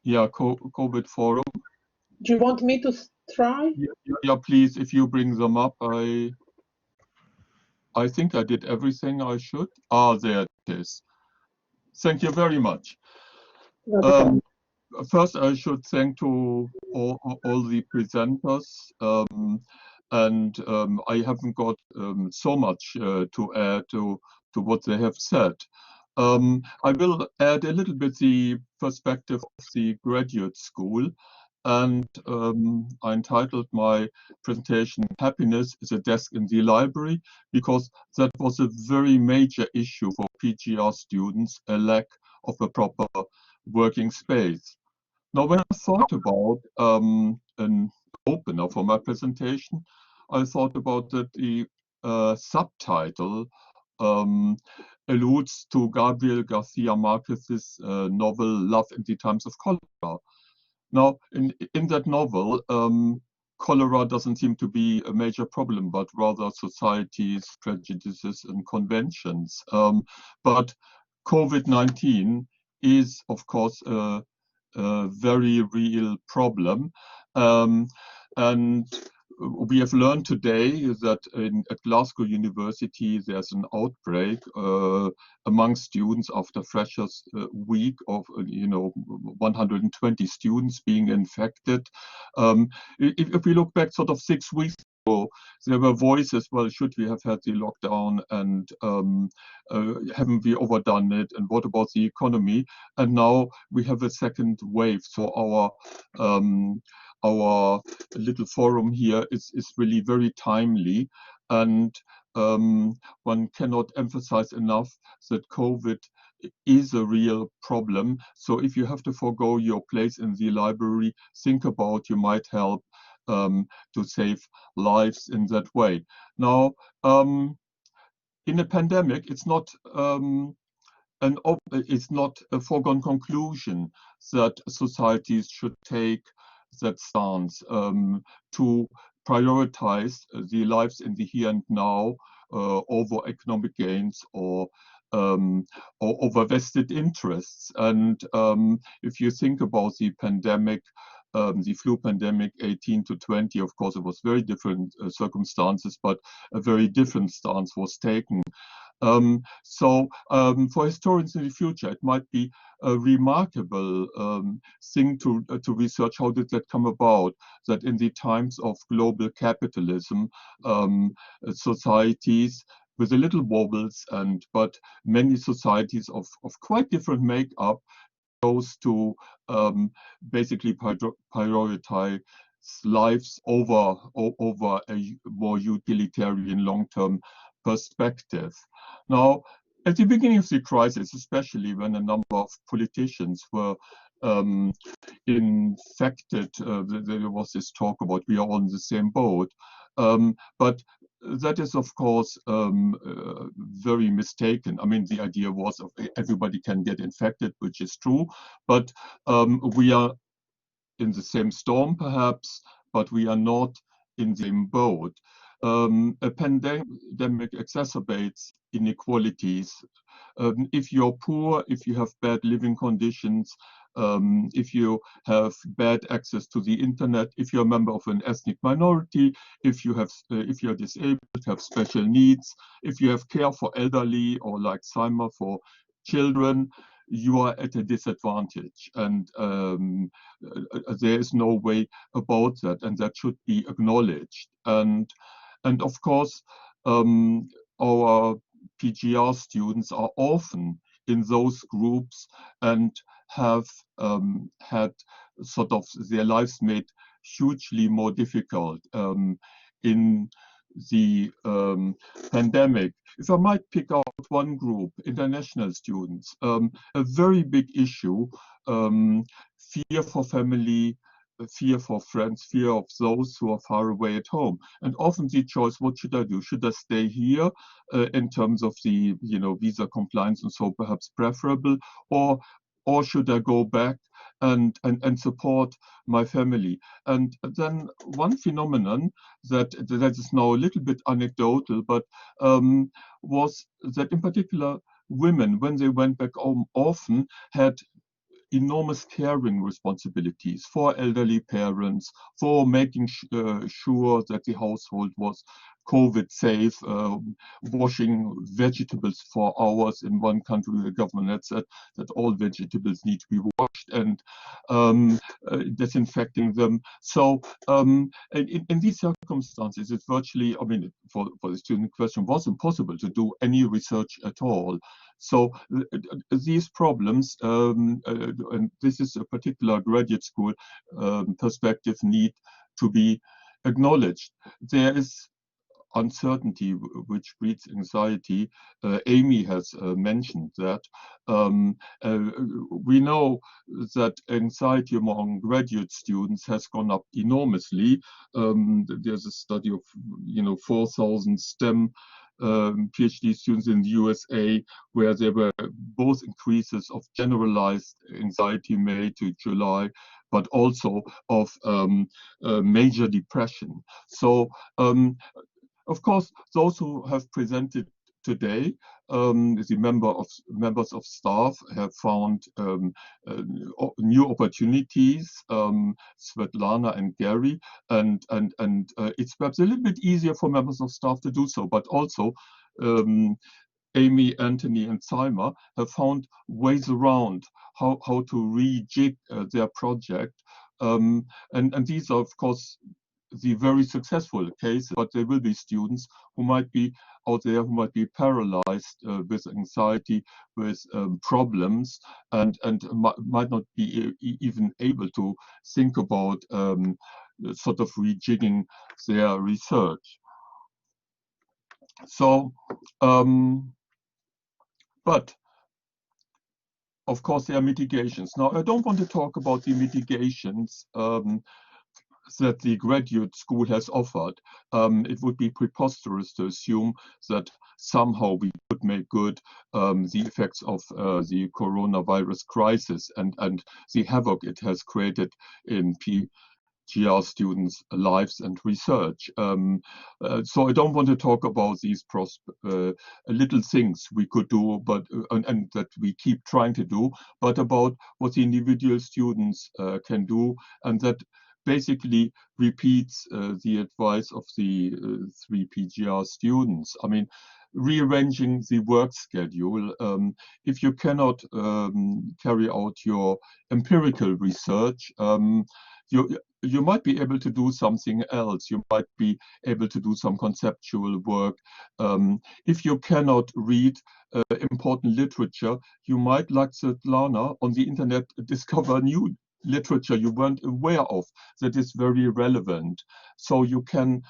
Yeah, COVID forum. Do you want me to try? Yeah, please, if you bring them up. I think I did everything I should. Ah, there it is. Thank you very much. first I should thank to all the presenters, and I haven't got so much to add to what they have said. I will add a little bit the perspective of the graduate school, and I entitled my presentation "Happiness is a Desk in the Library," because that was a very major issue for PGR students, a lack of a proper working space. Now, when I thought about an opener for my presentation, I thought about that the subtitle alludes to Gabriel Garcia Marquez's novel Love in the Times of Cholera. Now, in that novel, cholera doesn't seem to be a major problem, but rather society's prejudices and conventions. But COVID-19 is, of course, a very real problem. And we have learned today that at Glasgow University, there's an outbreak among students after Freshers' Week of 120 students being infected. If we look back sort of 6 weeks ago, there were voices, well, should we have had the lockdown, and haven't we overdone it, and what about the economy? And now we have a second wave. So our little forum here is really very timely, and one cannot emphasize enough that COVID is a real problem. So if you have to forego your place in the library, think about you might help to save lives in that way. Now, in a pandemic, it's not a foregone conclusion that societies should take that stance to prioritize the lives in the here and now over economic gains or over vested interests. And if you think about the pandemic, the flu pandemic 18 to 20, of course, it was very different circumstances, but a very different stance was taken. So for historians in the future, it might be a remarkable thing to research how did that come about, that in the times of global capitalism, societies with a little wobbles, but many societies of quite different makeup chose to basically prioritize lives over a more utilitarian long-term perspective. Now, at the beginning of the crisis, especially when a number of politicians were infected, there was this talk about we are all in the same boat. But that is, of course, very mistaken. I mean, the idea was everybody can get infected, which is true, but we are in the same storm, perhaps, but we are not in the same boat. A pandemic exacerbates inequalities. If you're poor, if you have bad living conditions, if you have bad access to the internet, if you're a member of an ethnic minority, if you're disabled, have special needs, if you have care for elderly or like Saima for children, you are at a disadvantage, and there is no way about that, and that should be acknowledged. And of course, our PGR students are often in those groups and have had sort of their lives made hugely more difficult in the pandemic. If I might pick out one group, international students, a very big issue, fear for family, fear for friends, fear of those who are far away at home. And often the choice, what should I do? Should I stay here in terms of the visa compliance and so perhaps preferable, or should I go back and support my family? And then one phenomenon that is now a little bit anecdotal, but was that in particular women, when they went back home, often had enormous caring responsibilities for elderly parents, for making sure that the household was COVID safe, washing vegetables for hours in one country. The government had said that all vegetables need to be washed and disinfecting them. So in these circumstances, it's virtually, I mean, for the student in question, was impossible to do any research at all. So these problems, and this is a particular graduate school perspective, need to be acknowledged. There is uncertainty which breeds anxiety. Amy has mentioned that. We know that anxiety among graduate students has gone up enormously. There's a study of 4,000 STEM PhD students in the USA, where there were both increases of generalized anxiety May to July, but also of major depression. So of course, those who have presented today, the members of staff have found new opportunities, Svetlana and Gary, and it's perhaps a little bit easier for members of staff to do so, but also Amy, Anthony, and Saima have found ways around how to rejig their project, and these are, of course, the very successful case, but there will be students who might be out there who might be paralyzed with anxiety, with problems, and might not be even able to think about sort of rejigging their research. So, but of course there are mitigations. Now, I don't want to talk about the mitigations that the graduate school has offered. It would be preposterous to assume that somehow we could make good the effects of the coronavirus crisis and the havoc it has created in PGR students' lives and research. So I don't want to talk about these little things we could do, but and that we keep trying to do, but about what the individual students can do, and that basically repeats the advice of the 3 PGR students. I mean, rearranging the work schedule. If you cannot carry out your empirical research, you might be able to do something else. You might be able to do some conceptual work. If you cannot read important literature, you might, like Svetlana, on the internet discover new literature you weren't aware of that is very relevant. So you can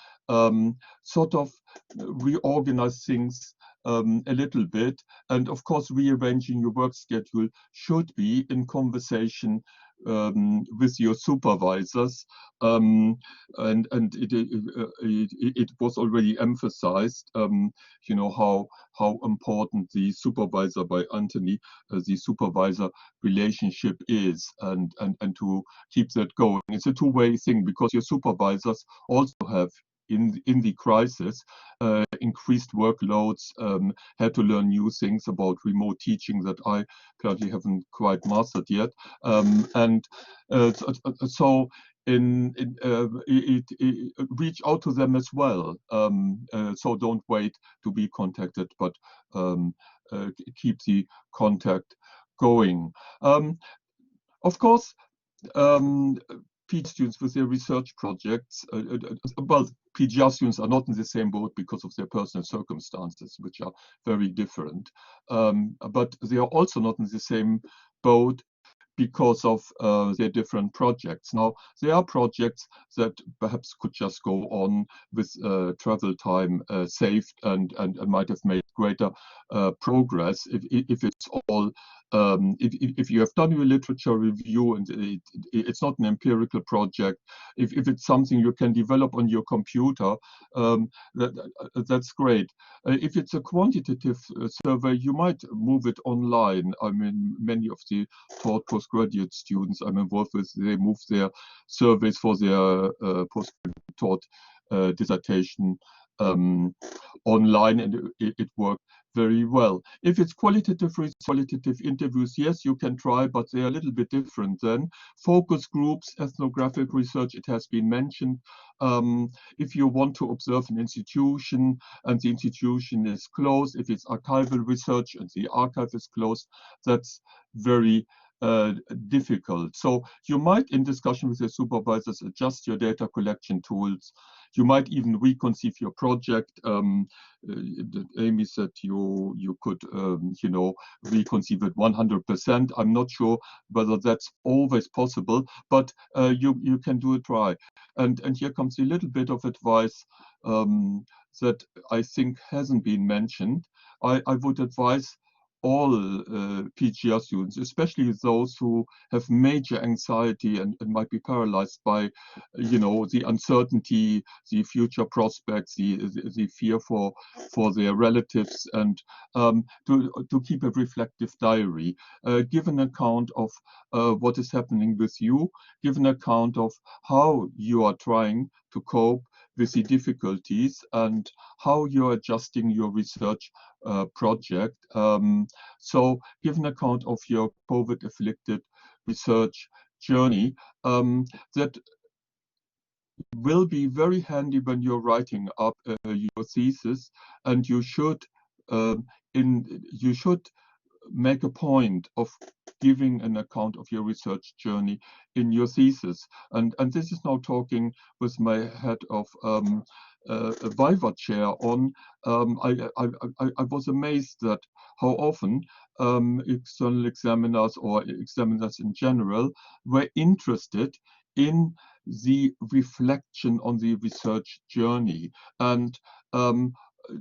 sort of reorganize things a little bit. And of course, rearranging your work schedule should be in conversation with your supervisors, and it was already emphasized, how important the supervisor by Anthony, the supervisor relationship is, and to keep that going. It's a two-way thing, because your supervisors also have in the crisis increased workloads, had to learn new things about remote teaching that I currently haven't quite mastered yet, so reach out to them as well. So don't wait to be contacted, but keep the contact going. Of course, PhD students with their research projects, well, PGR students are not in the same boat because of their personal circumstances, which are very different. But they are also not in the same boat because of their different projects. Now, there are projects that perhaps could just go on with travel time saved and might have made greater progress if it's all if you have done your literature review and it's not an empirical project, if it's something you can develop on your computer, that's great. If it's a quantitative survey, you might move it online. I mean, many of the taught postgraduate students I'm involved with, they move their surveys for their postgraduate taught dissertation online, and it worked very well. If it's qualitative interviews, yes, you can try, but they're a little bit different then. Focus groups, ethnographic research, it has been mentioned. If you want to observe an institution and the institution is closed, if it's archival research and the archive is closed, that's very difficult. So you might, in discussion with your supervisors, adjust your data collection tools. You might even reconceive your project. Amy said you could, you know, reconceive it 100%. I'm not sure whether that's always possible, but you can do a try. And here comes a little bit of advice that I think hasn't been mentioned. I would advise all PGR students, especially those who have major anxiety and might be paralyzed by, you know, the uncertainty, the future prospects, the fear for their relatives, and to keep a reflective diary, give an account of what is happening with you, give an account of how you are trying to cope with the difficulties and how you're adjusting your research project. So give an account of your COVID-afflicted research journey. That will be very handy when you're writing up your thesis, and you should make a point of giving an account of your research journey in your thesis. And this is now talking with my head of a Viva chair on. I was amazed that how often external examiners or examiners in general were interested in the reflection on the research journey. And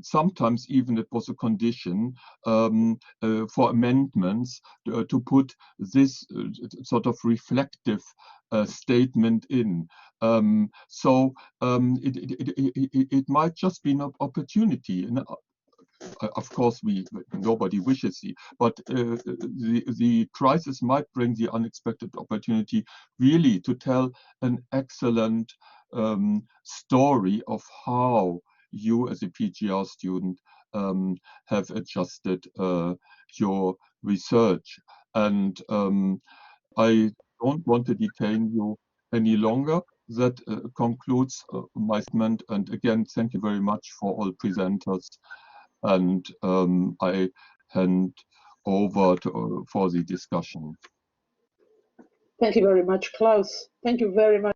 sometimes even it was a condition for amendments to put this sort of reflective statement in. So it might just be an opportunity. And of course, nobody wishes it, but the crisis might bring the unexpected opportunity really to tell an excellent story of how you as a PGR student have adjusted your research. And I don't want to detain you any longer. That concludes my statement. And again, thank you very much for all presenters. And I hand over for the discussion. Thank you very much, Klaus. Thank you very much.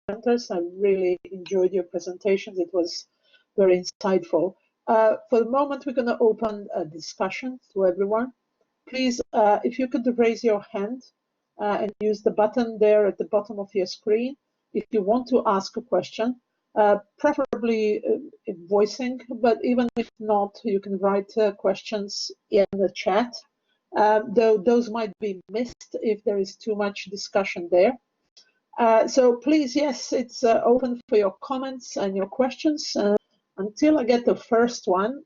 I really enjoyed your presentations. It was very insightful. For the moment, we're going to open a discussion to everyone. Please, if you could raise your hand and use the button there at the bottom of your screen if you want to ask a question, preferably in voicing, but even if not, you can write questions in the chat, though those might be missed if there is too much discussion there. So please, yes, it's open for your comments and your questions. Until I get the first one,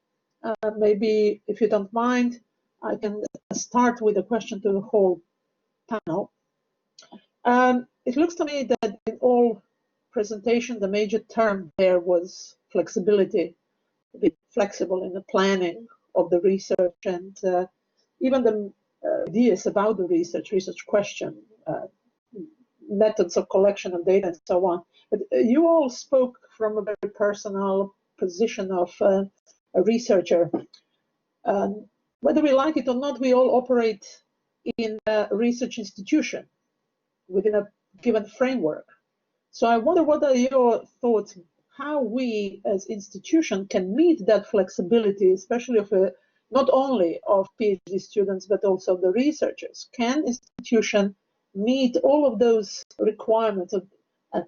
maybe if you don't mind, I can start with a question to the whole panel. It looks to me that in all presentation, the major term there was flexibility, to be flexible in the planning of the research, and even the ideas about the research question, methods of collection of data and so on. But you all spoke from a very personal position of a researcher. Whether we like it or not, we all operate in a research institution within a given framework. So I wonder, what are your thoughts, how we as institution can meet that flexibility, especially of not only of PhD students, but also the researchers? Can institution meet all of those requirements of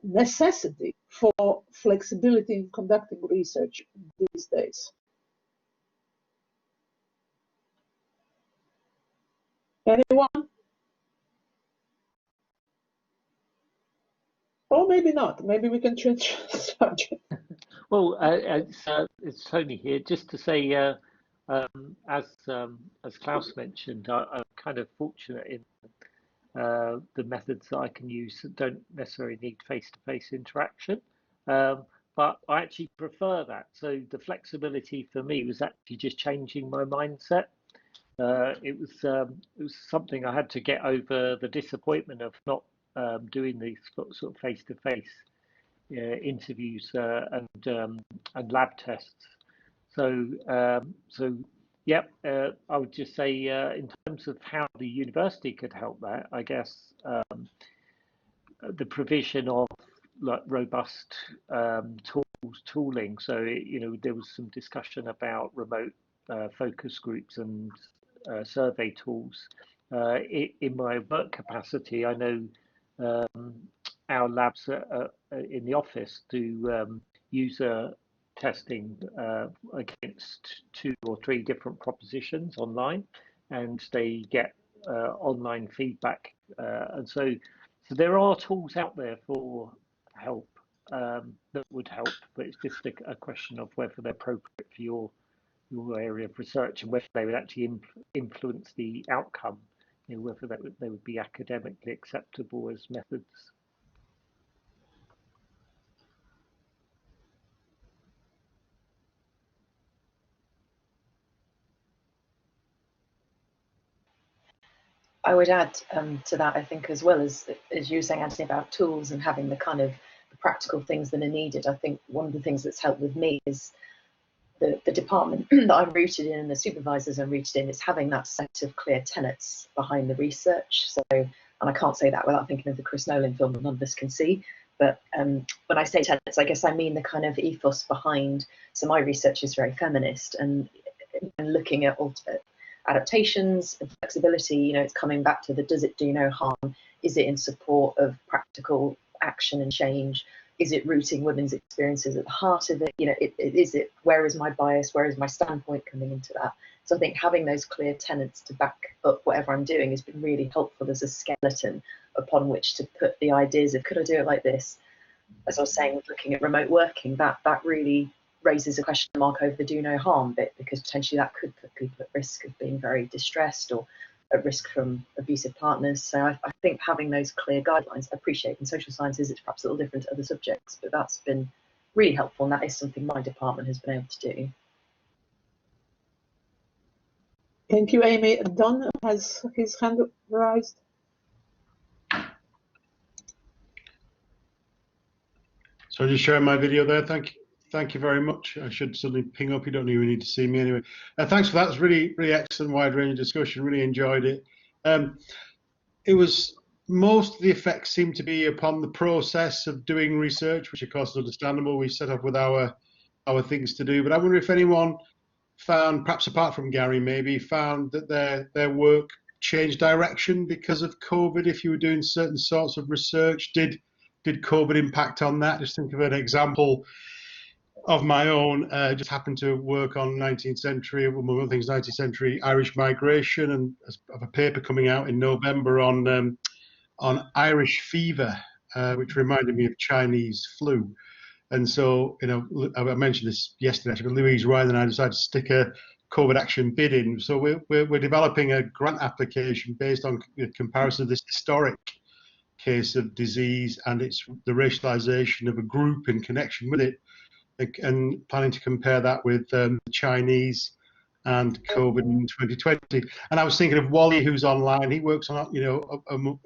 necessity for flexibility in conducting research these days? Anyone? Or maybe not. Maybe we can change the subject. Well, it's Tony here. Just to say, as Klaus mentioned, I'm kind of fortunate in the methods that I can use that don't necessarily need face-to-face interaction. But but I actually prefer that. So the flexibility for me was actually just changing my mindset. It was something I had to get over, the disappointment of not doing these sort of face-to-face interviews and lab tests. So yeah, I would just say in terms of how the university could help that, I guess the provision of like robust tooling. So there was some discussion about remote focus groups and survey tools. In my work capacity, I know our labs in the office do user testing against 2 or 3 different propositions online, and they get online feedback. And so there are tools out there for help that would help, but it's just a question of whether they're appropriate for your area of research and whether they would actually influence the outcome, whether they would be academically acceptable as methods. I would add to that, I think, as well as you were saying, Anthony, about tools and having the kind of the practical things that are needed. I think one of the things that's helped with me is the department that I'm rooted in and the supervisors I'm rooted in is having that set of clear tenets behind the research. So, and I can't say that without thinking of the Chris Nolan film that none of us can see. But when I say tenets, I guess I mean the kind of ethos behind. So my research is very feminist, and looking at adaptations and flexibility, it's coming back to the does it do no harm? Is it in support of practical action and change? Is it rooting women's experiences at the heart of it? Is it where is my bias? Where is my standpoint coming into that? So I think having those clear tenets to back up whatever I'm doing has been really helpful as a skeleton upon which to put the ideas of could I do it like this? As I was saying, looking at remote working, that really raises a question mark over the do no harm bit, because potentially that could put people at risk of being very distressed or at risk from abusive partners. So I think having those clear guidelines, I appreciate in social sciences it's perhaps a little different to other subjects, but that's been really helpful, and that is something my department has been able to do. Thank you, Amy. Don has his hand raised. So just sharing my video there. Thank you very much. I should suddenly ping up. You don't even need to see me anyway. Thanks for that. It's really excellent, wide range discussion. Really enjoyed it. It was most of the effects seemed to be upon the process of doing research, which of course is understandable. We set up with our things to do. But I wonder if anyone found, perhaps apart from Gary, maybe found that their work changed direction because of COVID. If you were doing certain sorts of research, did COVID impact on that? Just think of an example of my own. Just happened to work on 19th century, among other things, 19th century Irish migration, and have a paper coming out in November on Irish fever, which reminded me of Chinese flu. And so, I mentioned this yesterday, actually, Louise Ryan and I decided to stick a COVID action bid in. So we're developing a grant application based on the comparison of this historic case of disease and the racialization of a group in connection with it, and planning to compare that with the Chinese and COVID in 2020. And I was thinking of Wally, who's online. He works on,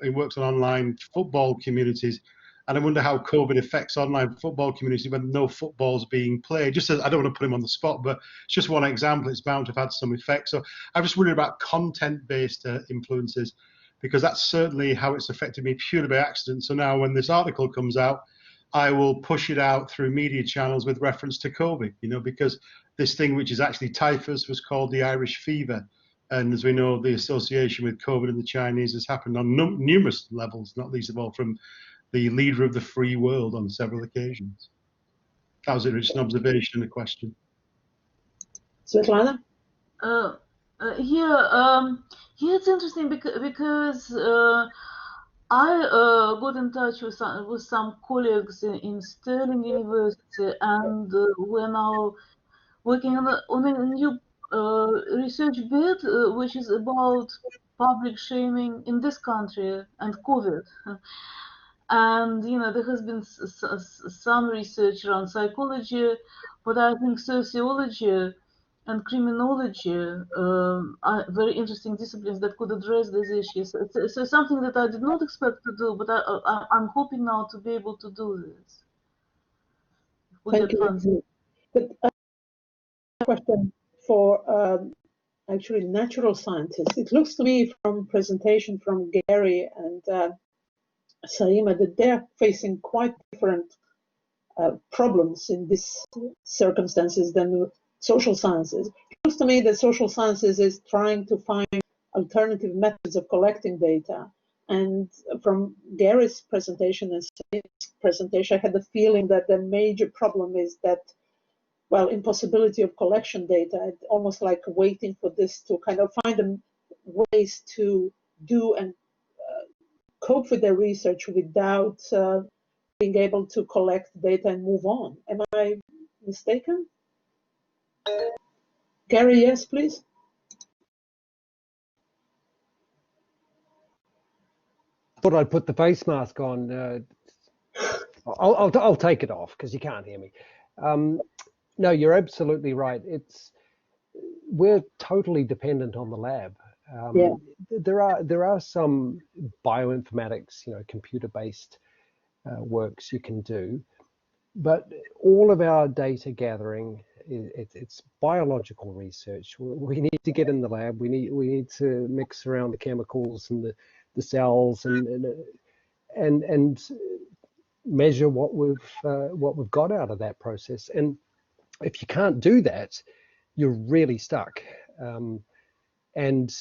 he works on online football communities. And I wonder how COVID affects online football communities when no football's being played. Just as I don't want to put him on the spot, but it's just one example. It's bound to have had some effect. So I'm just wondering about content-based influences, because that's certainly how it's affected me purely by accident. So now when this article comes out, I will push it out through media channels with reference to COVID, because this thing, which is actually typhus, was called the Irish fever. And as we know, the association with COVID and the Chinese has happened on numerous levels, not least of all from the leader of the free world on several occasions. That was just an observation and a question. Svetlana? Yeah, it's interesting because I got in touch with some colleagues in Stirling University, and we're now working on a new research bid, which is about public shaming in this country and COVID. And there has been some research around psychology, but I think sociology and criminology are very interesting disciplines that could address these issues. So something that I did not expect to do, but I'm hoping now to be able to do this. Thank you. But a question for actually natural scientists. It looks to me from presentation from Gary and Saima that they're facing quite different problems in these circumstances than social sciences. It looks to me that social sciences is trying to find alternative methods of collecting data. And from Gary's presentation and Saima's presentation, I had the feeling that the major problem is that, well, impossibility of collection data, almost like waiting for this to kind of find ways to do and cope with their research without being able to collect data and move on. Am I mistaken? Gary, yes, please. Thought I'd put the face mask on. I'll take it off because you can't hear me. No, you're absolutely right. We're totally dependent on the lab. Yeah. There are some bioinformatics, computer-based works you can do, but all of our data gathering, it's biological research. We need to get in the lab. We need to mix around the chemicals and the cells and measure what we've got out of that process. And if you can't do that, you're really stuck. And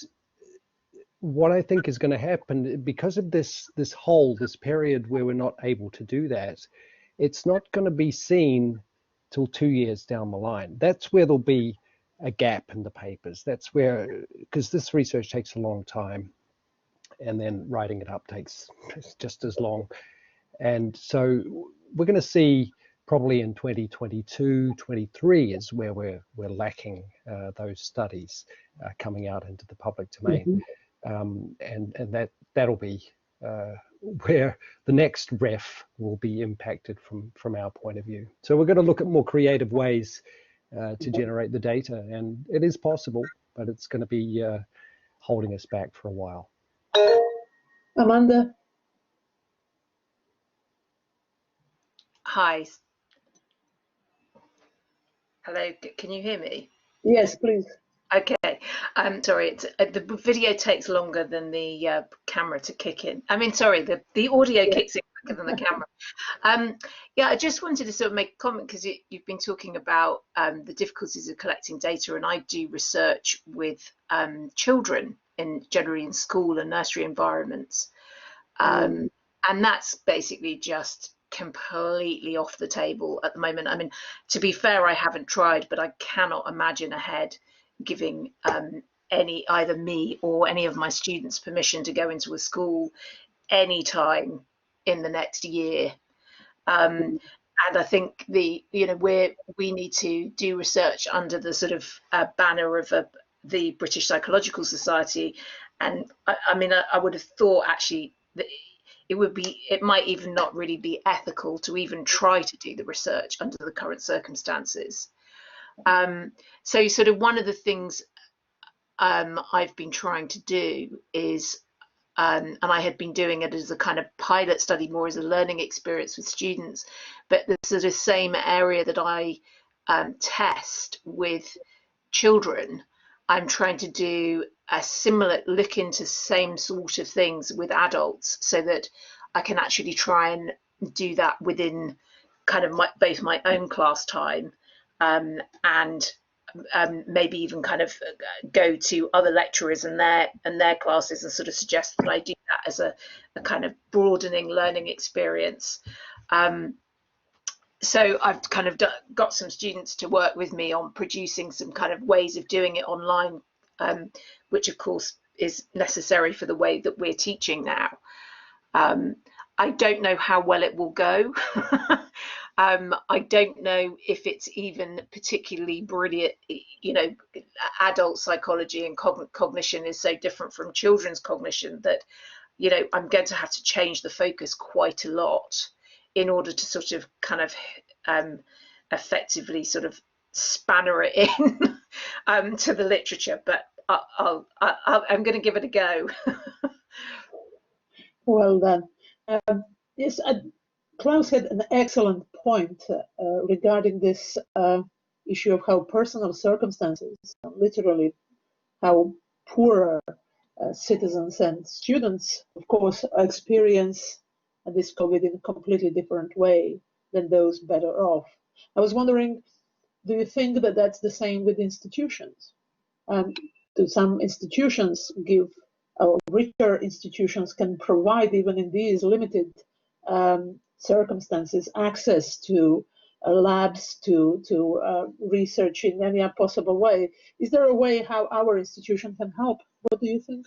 what I think is going to happen because of this period where we're not able to do that, it's not going to be seen till 2 years down the line. That's where there'll be a gap in the papers. That's where, because this research takes a long time, and then writing it up takes just as long. And so we're going to see probably in 2022, 23 is where we're lacking those studies coming out into the public domain. And that'll be where the next ref will be impacted from our point of view. So we're going to look at more creative ways to generate the data, and it is possible, but it's going to be holding us back for a while. Amanda? Hi. Hello, can you hear me? Yes, please. Okay. Sorry, the video takes longer than the camera to kick in. I mean, sorry, the audio kicks in quicker than the camera. Yeah, I just wanted to sort of make a comment because you've been talking about the difficulties of collecting data, and I do research with children generally in school and nursery environments. And that's basically just completely off the table at the moment. I mean, to be fair, I haven't tried, but I cannot imagine ahead giving either me or any of my students permission to go into a school anytime in the next year. And I think we need to do research under the sort of banner of the British Psychological Society. And I mean, I would have thought actually that it might even not really be ethical to even try to do the research under the current circumstances. So sort of one of the things I've been trying to do is, and I had been doing it as a kind of pilot study, more as a learning experience with students, but the sort of same area that I test with children, I'm trying to do a similar look into same sort of things with adults so that I can actually try and do that within kind of both my own class time and maybe even kind of go to other lecturers and their classes and sort of suggest that I do that as a kind of broadening learning experience. So I've kind of got some students to work with me on producing some kind of ways of doing it online, which of course is necessary for the way that we're teaching now. I don't know how well it will go. I don't know if it's even particularly brilliant. You know, adult psychology and cognition is so different from children's cognition that, you know, I'm going to have to change the focus quite a lot in order to sort of kind of effectively sort of spanner it in to the literature. But I'm going to give it a go. Well done. Yes, Klaus had an excellent point regarding this issue of how personal circumstances, literally how poorer citizens and students, of course, experience this COVID in a completely different way than those better off. I was wondering, do you think that that's the same with institutions? Do some institutions give, or richer institutions can provide, even in these limited circumstances, access to labs, to research in any possible way? Is there a way how our institution can help? What do you think?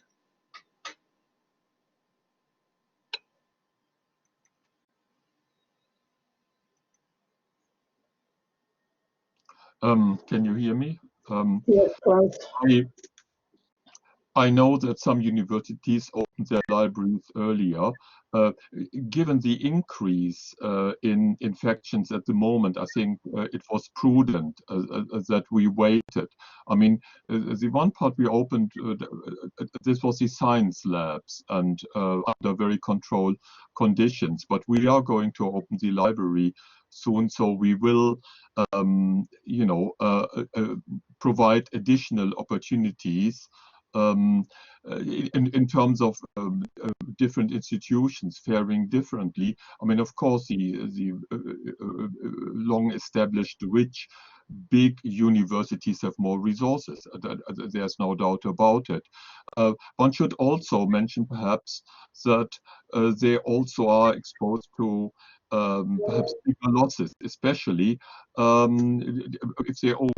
Can you hear me? Yes, Klaus. I know that some universities opened their libraries earlier. Given the increase in infections at the moment, I think it was prudent that we waited. I mean, the one part we opened, this was the science labs and under very controlled conditions, but we are going to open the library soon, so we will, you know, provide additional opportunities in terms of different institutions faring differently. I mean, of course, the long-established, rich, big universities have more resources. There's no doubt about it. One should also mention, perhaps, that they also are exposed to perhaps bigger losses, especially if they own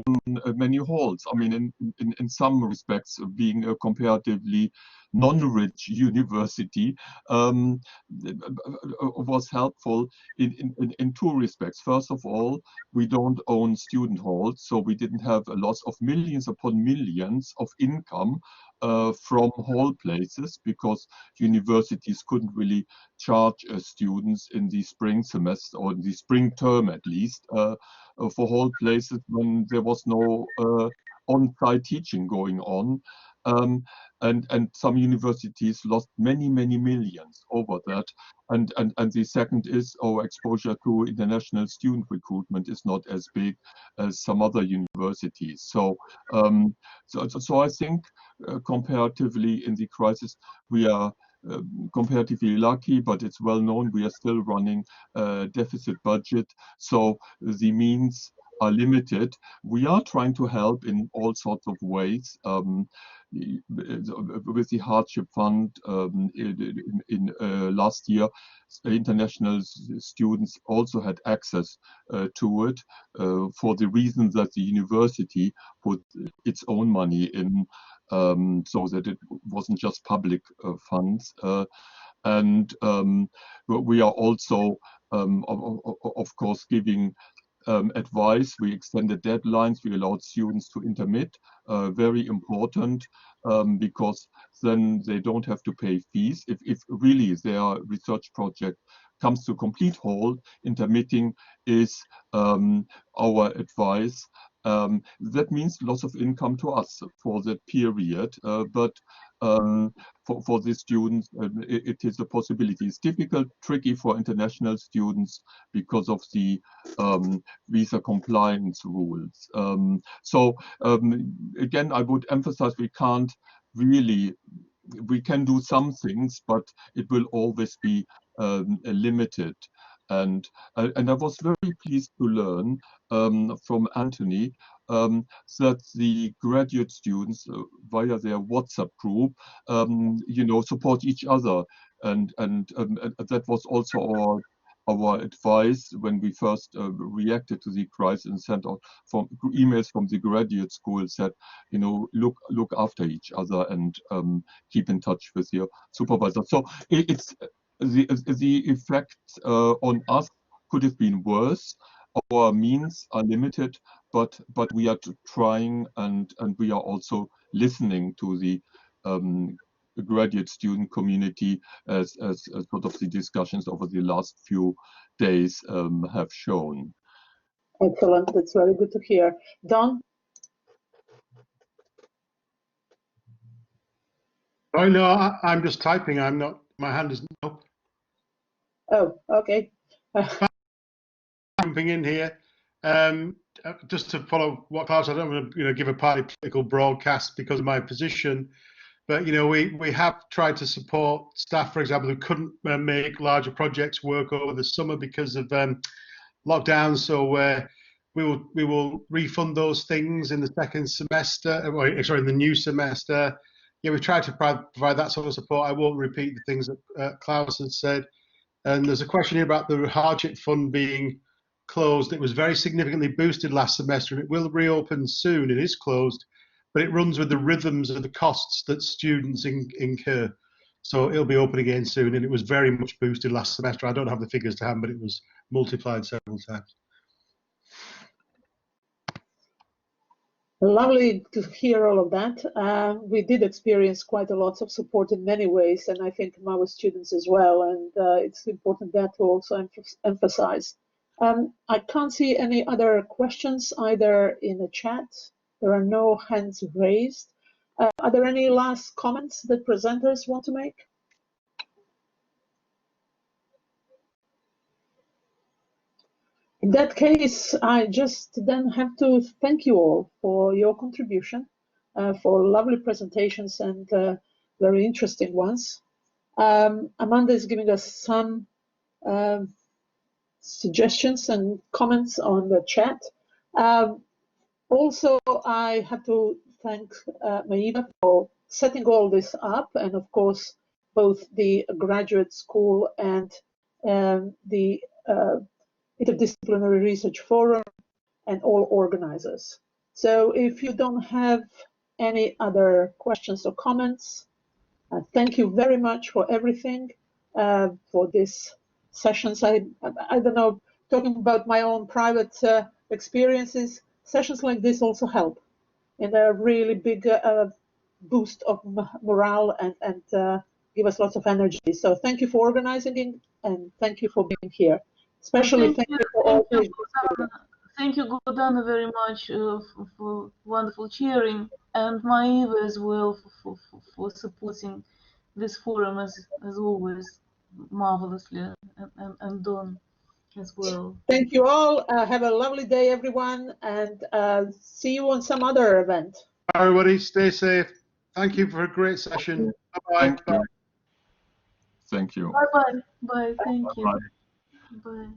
many halls. I mean, in some respects, being a comparatively non-rich university was helpful in two respects. First of all, we don't own student halls, so we didn't have a loss of millions upon millions of income from hall places, because universities couldn't really charge students in the spring semester, or in the spring term at least, for hall places when there was no on-site teaching going on. And some universities lost many millions over that. And the second is our exposure to international student recruitment is not as big as some other universities. So so I think comparatively in the crisis we are comparatively lucky, but it's well known we are still running a deficit budget, so the means are limited. We are trying to help in all sorts of ways. With the hardship fund in last year, international students also had access to it for the reason that the university put its own money in, so that it wasn't just public funds. And we are also, of course, giving advice. We extended deadlines, we allowed students to intermit, very important, because then they don't have to pay fees. If really their research project comes to complete halt, intermitting is our advice. That means loss of income to us for that period, but for the students, it is a possibility. It's difficult, tricky for international students because of the visa compliance rules. So again, I would emphasize we can't really, we can do some things, but it will always be limited. And I was very pleased to learn from Anthony that the graduate students via their WhatsApp group, you know, support each other, and that was also our advice when we first reacted to the crisis and sent out from emails from the graduate school, said, you know, look after each other and keep in touch with your supervisor. So it's the effect on us could have been worse. Our means are limited, but we are trying, and we are also listening to the graduate student community, as sort of the discussions over the last few days have shown. Excellent. That's very good to hear. Don? Oh no, I'm just typing. I'm not. My hand is up. Oh, okay. Jumping in here, just to follow what Klaus. I don't want to, give a political broadcast because of my position, but we have tried to support staff, for example, who couldn't make larger projects work over the summer because of lockdown. So we will refund those things in the second semester. Sorry, in the new semester. Yeah, we tried to provide that sort of support. I won't repeat the things that Klaus had said. And there's a question here about the hardship fund being closed. It was very significantly boosted last semester, and it will reopen soon. It is closed, but it runs with the rhythms of the costs that students incur. So it'll be open again soon, and it was very much boosted last semester. I don't have the figures to hand, but it was multiplied several times. Lovely to hear all of that. We did experience quite a lot of support in many ways, and I think from our students as well, and it's important that to also emphasize. I can't see any other questions either in the chat. There are no hands raised. Are there any last comments that presenters want to make? In that case, I just then have to thank you all for your contribution, for lovely presentations and very interesting ones. Amanda is giving us some suggestions and comments on the chat. Also, I have to thank Maida for setting all this up, and of course, both the graduate school and the Interdisciplinary Research Forum and all organizers. So if you don't have any other questions or comments, thank you very much for everything, for these sessions. I don't know, talking about my own private experiences, sessions like this also help in a really big boost of morale and give us lots of energy. So thank you for organizing it, and thank you for being here. Especially thank you for all the Thank you, Gordana, very much for wonderful cheering, and Maeva as well for supporting this forum as always marvelously, and Don as well. Thank you all. Have a lovely day, everyone, and see you on some other event. Everybody, stay safe. Thank you for a great session. Bye-bye. Thank you. Bye-bye. Bye. Thank you. Bye. Bye.